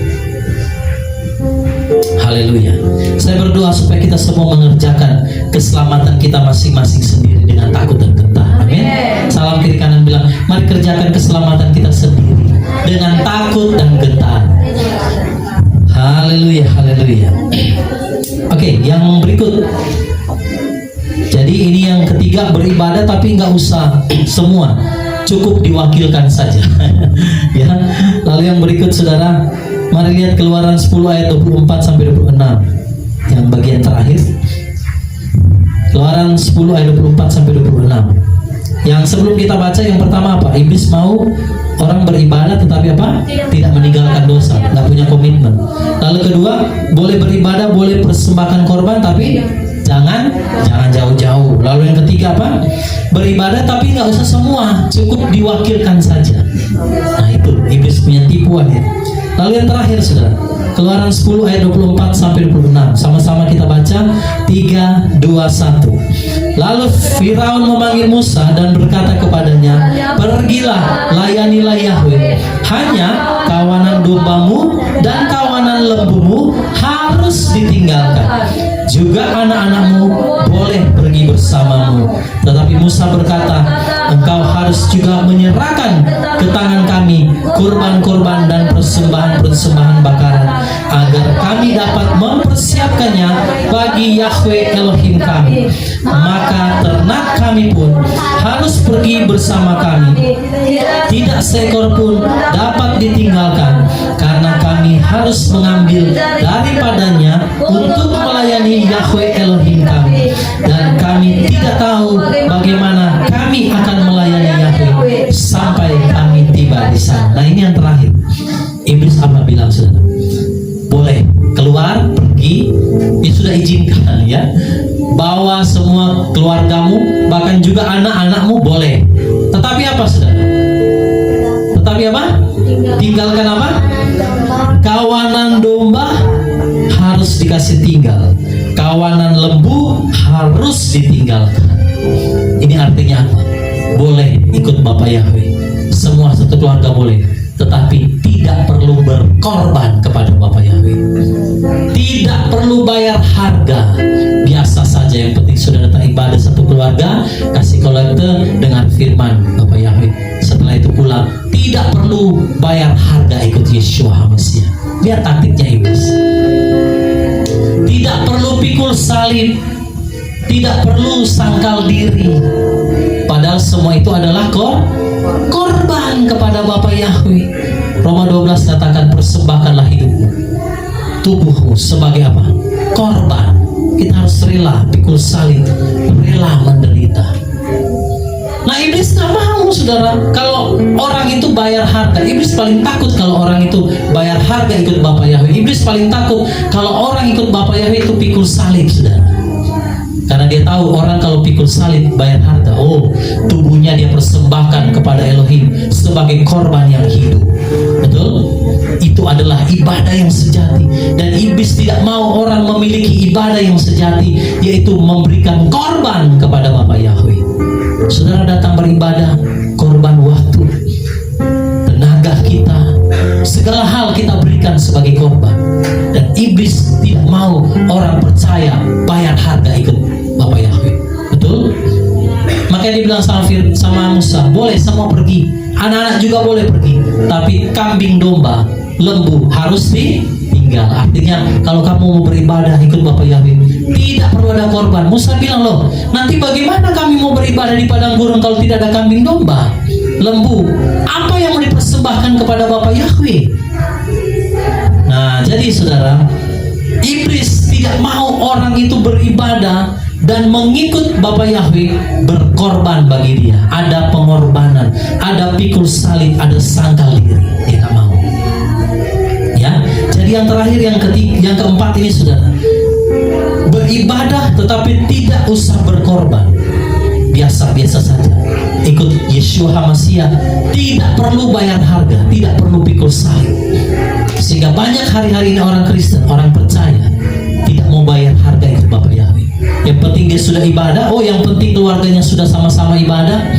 [SPEAKER 1] Haleluya. Saya berdoa supaya kita semua mengerjakan keselamatan kita masing-masing sendiri dengan takut dan gentar. Amin. Salam kiri kanan bilang, mari kerjakan keselamatan kita sendiri dengan takut dan gentar. Haleluya, haleluya. Oke, yang berikut. Jadi ini yang ketiga, beribadah tapi nggak usah semua, cukup diwakilkan saja. Ya. Lalu yang berikut saudara, mari lihat Keluaran 10 ayat 24 sampai 26. Yang bagian terakhir. Keluaran 10 ayat 24 sampai 26. Yang sebelum kita baca, yang pertama apa? Iblis mau orang beribadah tetapi apa? Tidak meninggalkan dosa, nggak punya komitmen. Lalu kedua, boleh beribadah, boleh persembahkan korban, tapi jangan jauh-jauh. Lalu yang ketiga apa? Beribadah tapi nggak usah semua, cukup diwakilkan saja. Nah, itu iblis punya tipuan ya. Lalu yang terakhir saudara, Keluaran 10 ayat 24 sampai 26. Sama-sama kita baca 3, 2, 1. Lalu Firaun memanggil Musa dan berkata kepadanya, pergilah, layanilah Yahweh. Hanya kawanan dombamu dan kawanan lembumu harus ditinggalkan. Juga anak-anakmu boleh pergi bersamamu. Tetapi Musa berkata, engkau harus juga menyerahkan ke tangan kami kurban-kurban dan persembahan-persembahan bakaran, agar kami dapat mempersiapkannya bagi Yahweh Elohim kami. Maka ternak kami pun harus pergi bersama kami. Tidak seekor pun dapat ditinggalkan, karena kami harus mengambil daripadanya untuk melayani Yahweh Elohim kami. Dan kami tidak tahu bagaimana kami akan melayani Yahweh sampai kami tiba di sana. Nah, ini yang terakhir. Iblis apa bilang saudara? Boleh keluar, pergi, ya sudah izinkan ya. Bawa semua keluargamu, bahkan juga anak-anakmu boleh. Tetapi apa saudara? Tetapi apa? Tinggalkan apa? Kawanan domba harus dikasih tinggal. Kawanan lembu harus ditinggalkan. Ini artinya apa? Boleh ikut Bapak Yahweh. Semua satu keluarga boleh, tetapi tidak perlu berkorban kepada Bapak Yahweh. Tidak perlu bayar harga. Biasa saja, yang penting sudah datang ibadah satu keluarga, kasih kolekte dengan firman Bapak Yahweh. Setelah itu pulang, tidak perlu bayar harga ikut Yeshua HaMashiach. Lihat taktiknya iblis. Tidak perlu pikul salib, tidak perlu sangkal diri. Padahal semua itu adalah korban kepada Bapa Yahweh. Roma 12 katakan, persembahkanlah hidupmu, tubuhmu sebagai apa? Korban. Kita harus rela pikul salib, rela menderita. Nah, iblis tak mau, saudara, kalau orang itu bayar harga. Iblis paling takut kalau orang itu bayar harga ikut Bapa Yahweh. Iblis paling takut kalau orang ikut Bapa Yahweh itu pikul salib, saudara. Karena dia tahu orang kalau pikul salib bayar harga. Oh, tubuhnya dia persembahkan kepada Elohim sebagai korban yang hidup. Betul? Itu adalah ibadah yang sejati. Dan iblis tidak mau orang memiliki ibadah yang sejati, yaitu memberikan korban kepada Bapa Yahweh. Saudara datang beribadah, korban waktu, tenaga kita, segala hal kita berikan sebagai korban. Dan iblis tidak mau orang percaya bayar harga ikut Bapa Yahweh. Betul? Makanya dibilang sama Musa, boleh semua pergi, anak-anak juga boleh pergi, tapi kambing domba, lembu harus ditinggal. Artinya kalau kamu mau beribadah ikut Bapa Yahweh, tidak perlu ada korban. Musa bilang, loh, nanti bagaimana kami mau beribadah di padang gurun kalau tidak ada kambing domba, lembu? Apa yang mau dipersembahkan kepada Bapa Yahweh? Nah, jadi saudara, iblis tidak mau orang itu beribadah dan mengikut Bapa Yahweh, berkorban bagi dia. Ada pengorbanan, ada pikul salib, ada sangkal diri. Dia tak mau. Ya, jadi yang terakhir, yang keempat ini, saudara, beribadah tetapi tidak usah berkorban, biasa-biasa saja. Ikut Yeshua HaMashiach, tidak perlu bayar harga, tidak perlu pikul salib. Sehingga banyak hari-hari ini orang Kristen, orang percaya, tidak mau bayar harga ikut Bapa Yahweh. Yang penting dia sudah ibadah. Oh, yang penting keluarganya sudah sama-sama ibadah.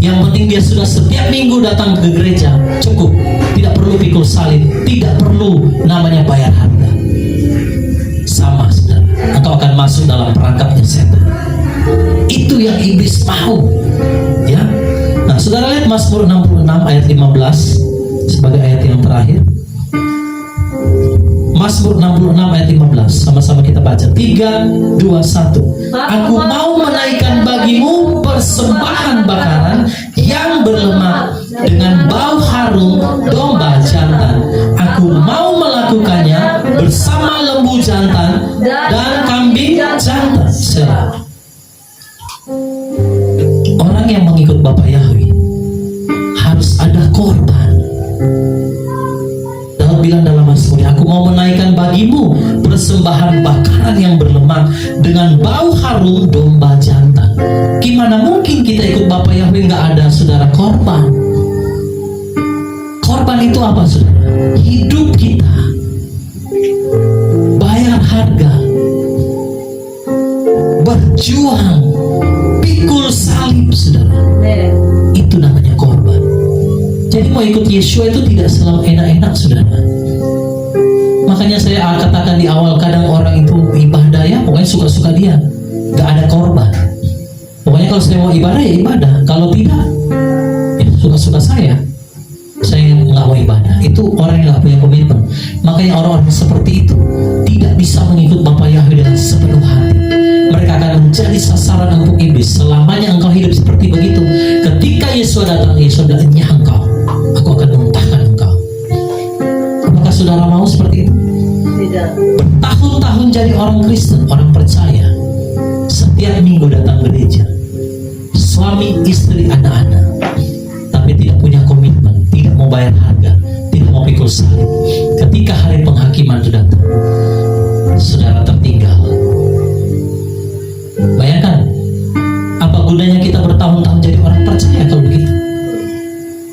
[SPEAKER 1] Yang penting dia sudah setiap minggu datang ke gereja, cukup. Tidak perlu pikul salib, tidak perlu namanya bayar harga. Sama, saudara, atau akan masuk dalam perangkapnya setan. Itu yang iblis mau, ya. Nah, saudara lihat Mazmur 66 ayat 15 sebagai ayat yang terakhir. Mazmur 66 ayat 15, sama-sama kita baca. 3, 2, 1. Aku mau menaikkan bagimu persembahan bakaran yang berlemak dengan bau harum domba jantan. Aku mau melakukannya bersama lembu jantan dan kambing jantan. Selah. Orang yang mengikut Bapa Yahweh harus ada korban. Daud bilang dalam Mazmur, aku mau menaikkan bagimu persembahan bakaran yang berlemak dengan bau harum domba jantan. Gimana mungkin kita ikut Bapa Yahweh nggak ada, saudara, korban? Korban itu apa, saudara? Hidup kita, bayar harga, berjuang, pikul salib, saudara. Itu namanya korban. Jadi mau ikut Yeshua itu tidak selalu enak-enak, saudara. Makanya saya katakan di awal, kadang orang itu ibadah ya pokoknya suka-suka dia, gak ada korban. Pokoknya kalau saya mau ibadah ya ibadah, kalau tidak ya suka-suka saya nggak mau ibadah. Itu orang yang gak punya komitmen. Makanya orang-orang seperti itu tidak bisa mengikut Bapa Yahweh dengan sepenuh hati. Mereka akan menjadi sasaran untuk iblis. Selamanya engkau hidup seperti begitu, ketika Yesus datang, Yesus enyah engkau, aku akan muntahkan engkau. Apakah saudara mau seperti itu?
[SPEAKER 2] Tidak.
[SPEAKER 1] Bertahun-tahun jadi orang Kristen, orang percaya, setiap minggu datang gereja, suami, istri, anak-anak, tapi tidak punya komitmen, tidak mau bayar harga, tidak mau pikul salib. Ketika hari penghakiman itu datang, saudara tertinggal. Bayangkan, apa gunanya kita bertahun-tahun jadi orang percaya kalau begitu?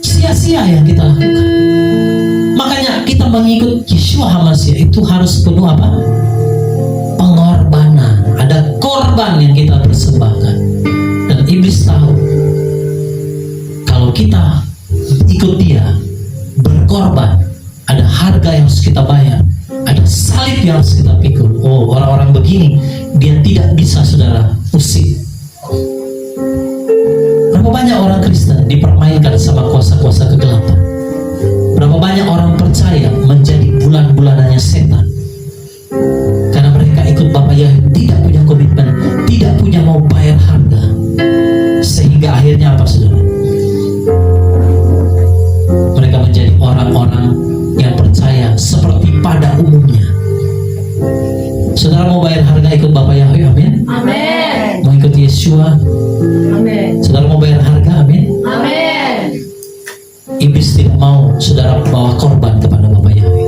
[SPEAKER 1] Sia-sia yang kita lakukan. Makanya kita mengikut Yeshua HaMashiach itu harus penuh apa? Pengorbanan. Ada korban yang kita persembahkan. Dan iblis tahu kalau kita ikut dia, berkorban, ada harga yang harus kita bayar, ada salib yang harus kita pikul. Oh, orang-orang begini dia tidak bisa, saudara, usik. Berapa banyak orang Kristen dipermainkan sama kuasa-kuasa kegelapan? Berapa banyak orang percaya menjadi bulan-bulanannya setan? Karena mereka ikut Bapa Yahweh, tidak punya komitmen, tidak Akhirnya apa, saudara? Mereka menjadi orang-orang yang percaya seperti pada umumnya. Saudara mau bayar harga ikut Bapak Yahweh, amin?
[SPEAKER 2] Amin.
[SPEAKER 1] Mau ikut Yeshua,
[SPEAKER 2] Amin.
[SPEAKER 1] saudara mau bayar harga, amin?
[SPEAKER 2] Amin.
[SPEAKER 1] Iblis tidak mau saudara bawa korban kepada Bapak Yahweh.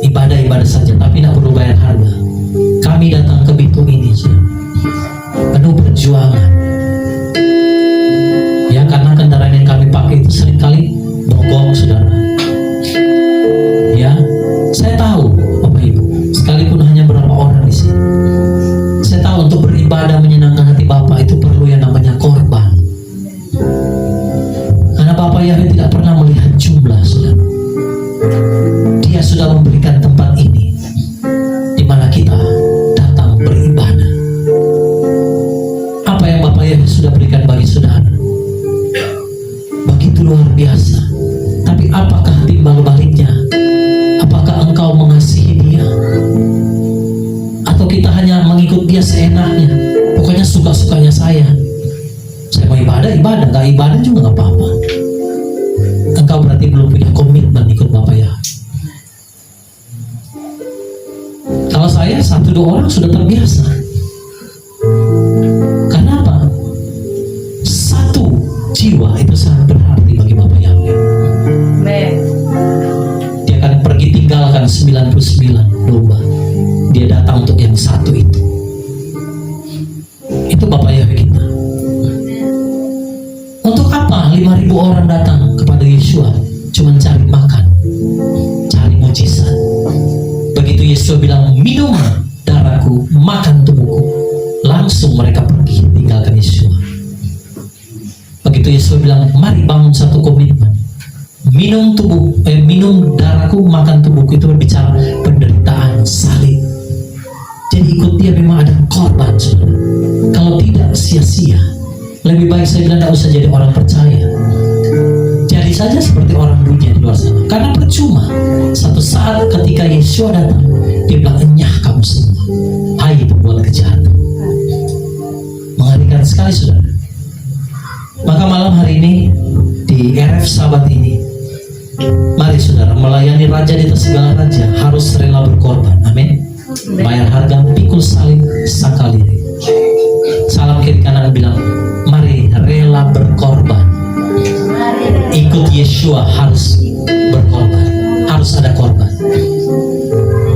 [SPEAKER 1] Ibadah-ibadah saja, tapi tidak perlu bayar harga. Kami datang ke Bitung ini, saudara, penuh perjuangan. Ya, karena kendaraan yang kami pakai itu seringkali mogok, saudara. Ya, saya tahu, Bapak Ibu, sekalipun hanya berapa orang di sini, saya tahu untuk beribadah menyenangkan hati Bapak itu perlu yang namanya korban. Karena Bapak Yahweh tidak pernah melihat jumlah, saudara. Dia sudah memberikan tempat ini di mana kita datang beribadah. Apa yang Bapak Yahweh sudah berikan bagi saudara begitu luar biasa. Tapi apakah timbal baliknya? Apakah engkau mengasihi dia? Atau kita hanya mengikut dia seenaknya? Pokoknya suka-sukanya saya mau ibadah, nggak ibadah juga nggak apa-apa. Engkau berarti belum punya komitmen ikut Bapak ya. Kalau saya 1-2 orang sudah terbiasa. Karena apa? 1 jiwa itu sangat berarti bagi Bapak Yahweh.
[SPEAKER 2] Amin.
[SPEAKER 1] Dia akan pergi tinggalkan 99 domba. Dia datang untuk yang 1 itu. Itu Bapak Yahweh kita. Untuk apa 5.000 orang datang kepada Yeshua? Cuma cari makan, cari mujizat. Begitu Yeshua bilang, minum darahku, makan tubuhku, langsung mereka pergi tinggalkan Yeshua. Begitu Yeshua bilang, mari bangun satu komitmen. Minum darahku, makan tubuhku, itu berbicara penderitaan, salib. Jadi ikut dia memang ada korban, saudara. Kalau tidak, sia-sia. Lebih baik saya bilang tidak usah jadi orang percaya. Jadi saja seperti orang dunia di luar sana. Karena percuma. Satu saat ketika Yeshua datang, dia bilang, enyah kamu semua, hai pembuat kejahatan. Mengerikan sekali, saudara. Maka malam hari ini di RF Sabat ini, mari saudara melayani Raja di atas segala raja, harus rela berkorban. Amin. Bayar harga, pikul salib sekali. Salam kiri kanan bilang, mari rela berkorban. Ikut Yeshua harus berkorban, harus ada korban.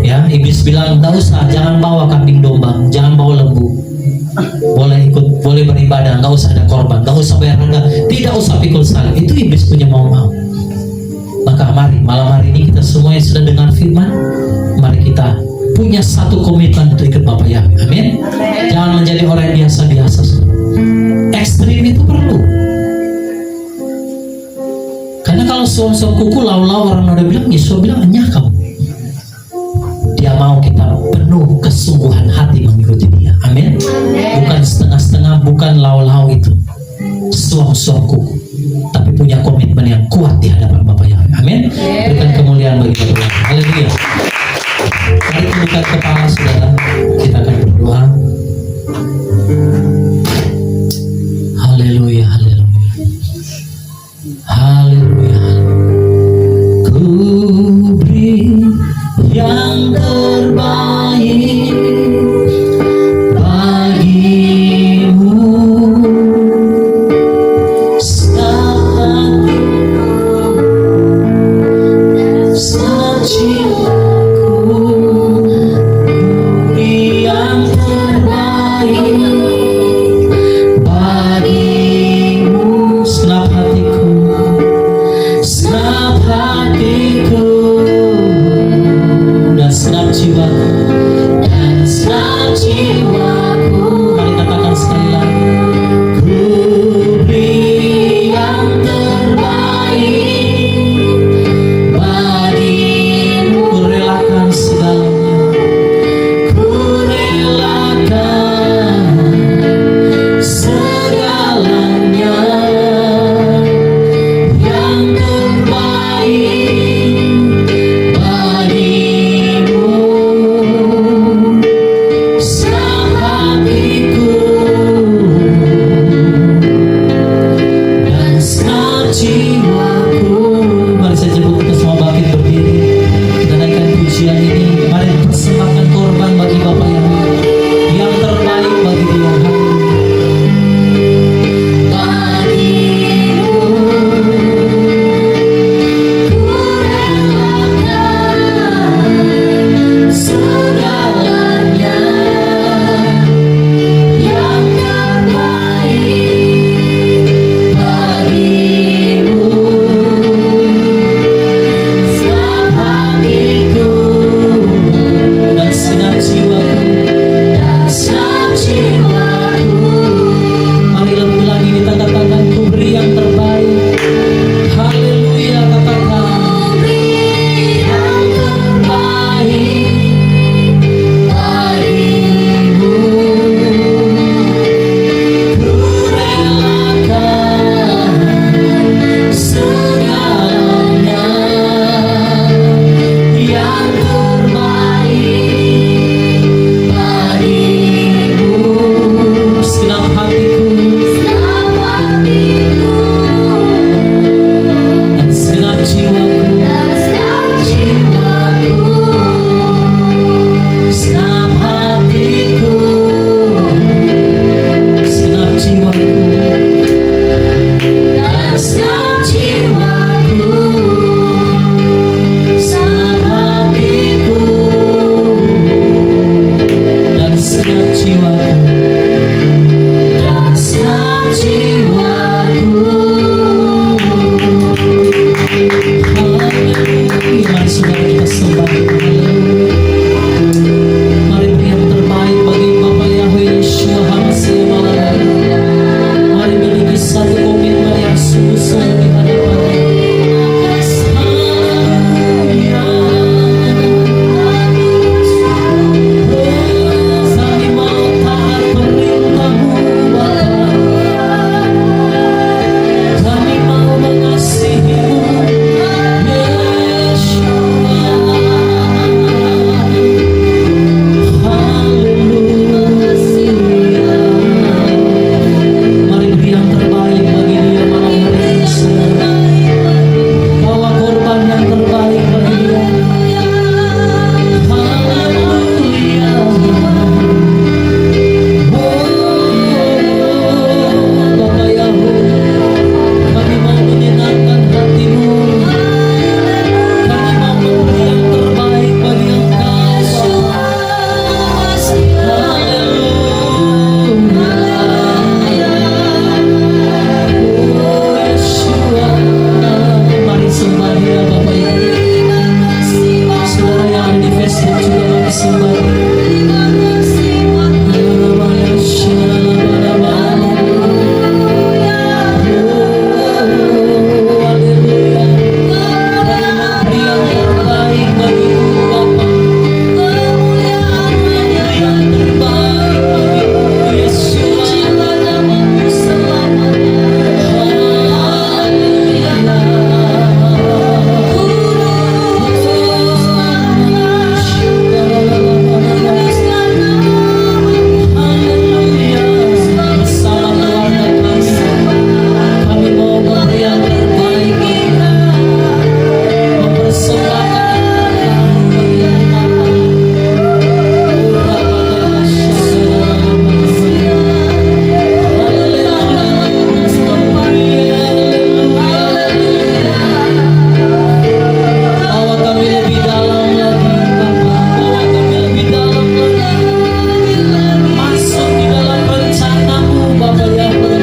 [SPEAKER 1] Ya, iblis bilang, tidak usah, jangan bawa kambing domba, jangan bawa lembu. Boleh ikut, boleh beribadah, nggak usah ada korban, nggak usah bayar harga, tidak usah pikul salib. Itu iblis punya mau-mau. Maka mari malam hari ini kita semua yang sudah dengar firman, mari kita punya satu komitmen untuk ikut Bapak Yahweh. Amin. Jangan menjadi orang yang biasa-biasa. Ekstrim itu perlu. Karena kalau suam-suam kuku lau-lau, orang udah bilang, Yesus bilang, enyah kamu. Dia mau kita penuh kesungguhan hati mengikuti dia. Amin. Bukan setengah-setengah, bukan lau-lau itu, suam-suam kuku, tapi punya komitmen yang kuat di hadapan Bapak Yahweh. Amin. Berikan kemuliaan bagi Bapak Yahweh. Haleluya. Mari tundukkan kepala, saudara. Kita akan berdoa. Haleluya, haleluya. Haleluya. Ku beri yang terbaik bagimu, sehati secintaku, beri yang terbaik. Mari saudara kita sembah. Mari beri yang terbaik bagi Bapak Yahweh Yeshua HaMashiach malam ini. Mari miliki satu komitmen yang sungguh-sungguh di hadapan-Nya. Kami mau taat perintah-Mu Bapa. Kami mau mengasihi-Mu Mari beri yang terbaik bagi Dia malam hari ini, saudara. Bawa korban yang terbaik bagi Dia. Haleluya. Bapak Yahweh, kami mau menyenangkan hati-Mu. Kami mau memberi yang terbaik bagi Engkau, Yeshua. Mari sembah Dia Bapak Ibu. Saudara yang ada di Facebook juga mari sembah Dia. Haleluya. Beri yang terbaik bagi-Mu Bapa. Yang terbaik bagi-Mu Yeshua. Haleluya. Bersama keluarga kami mau memberi yang terbaik bagi-Mu. Mempersembahkan yang bawa kami lebih dalam lagi, Bapa. Bawa kami lebih dalam lagi. Masuk di dalam rencana-Mu, Bapa Yahweh.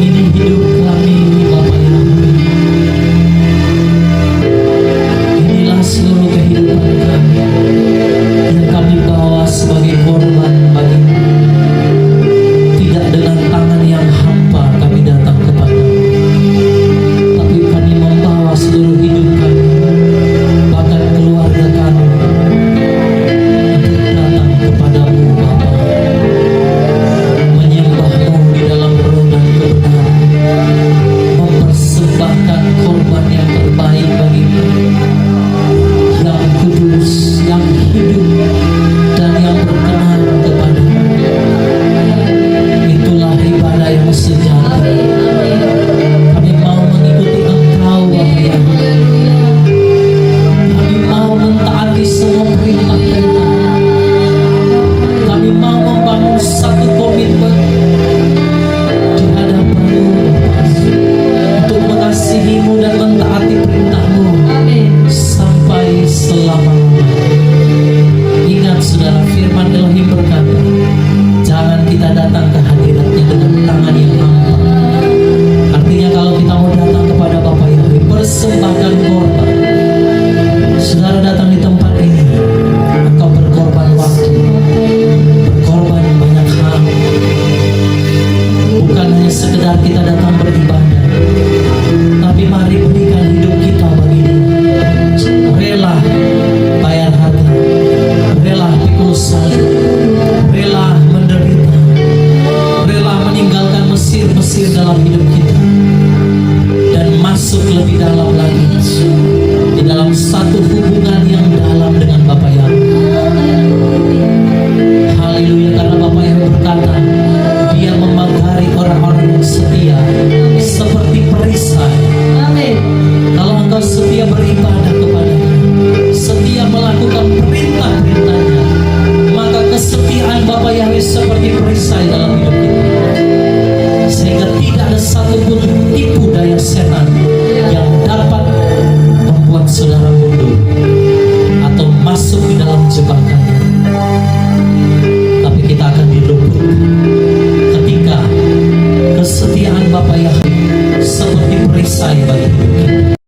[SPEAKER 1] Ini hidup kami, Bapak Yahweh. Inilah seluruh kehidupan kami yang kami bawa sebagai korban bagi-Mu. Tidak dengan tangan yang hampa kami datang kepada-Mu, tapi kami membawa seluruh hidup kami, bahkan keluarga kami, untuk datang kepada-Mu Bapa, menyembah-Mu di dalam roh dan kebenaran, mempersembahkan korban yang terbaik bagi-Mu, yang kudus, yang hidup, dan yang berkenan kepada-Mu. Itulah ibadah yang sejati. Kami mau mengikuti Engkau, Bapa Yahweh. Kami mau mentaati semua perintah-perintah. Kami mau membangun satu komitmen di hadapan-Mu, Bapa, untuk mengasihi-Mu dan mentaati perintah-Mu sampai selama-lamanya. Ingat saudara, firman Elohim berkata, jangan kita datang ke hadirat-Nya dengan tangan yang hampa. Artinya kalau kita mau datang kepada Bapa Yahweh, persembahkan korban. Saudara datang di tempat ini, engkau berkorban waktu, berkorban banyak hal. Bukan hanya sekedar kita datang beribadah, tapi mari berikan hidup kita bagi Dia. Rela bayar harga, rela pikul salib, rela menderita, rela meninggalkan Mesir dalam hidup kita, dan masuk lebih dalam lagi di dalam satu hubungan yang dalam dengan Bapa Yahweh. Haleluya, karena Bapa Yahweh berkata, Dia memagari orang-orang yang setia seperti perisai. Kalau engkau Bapak Yahweh seperti perisai bagi hidup kita.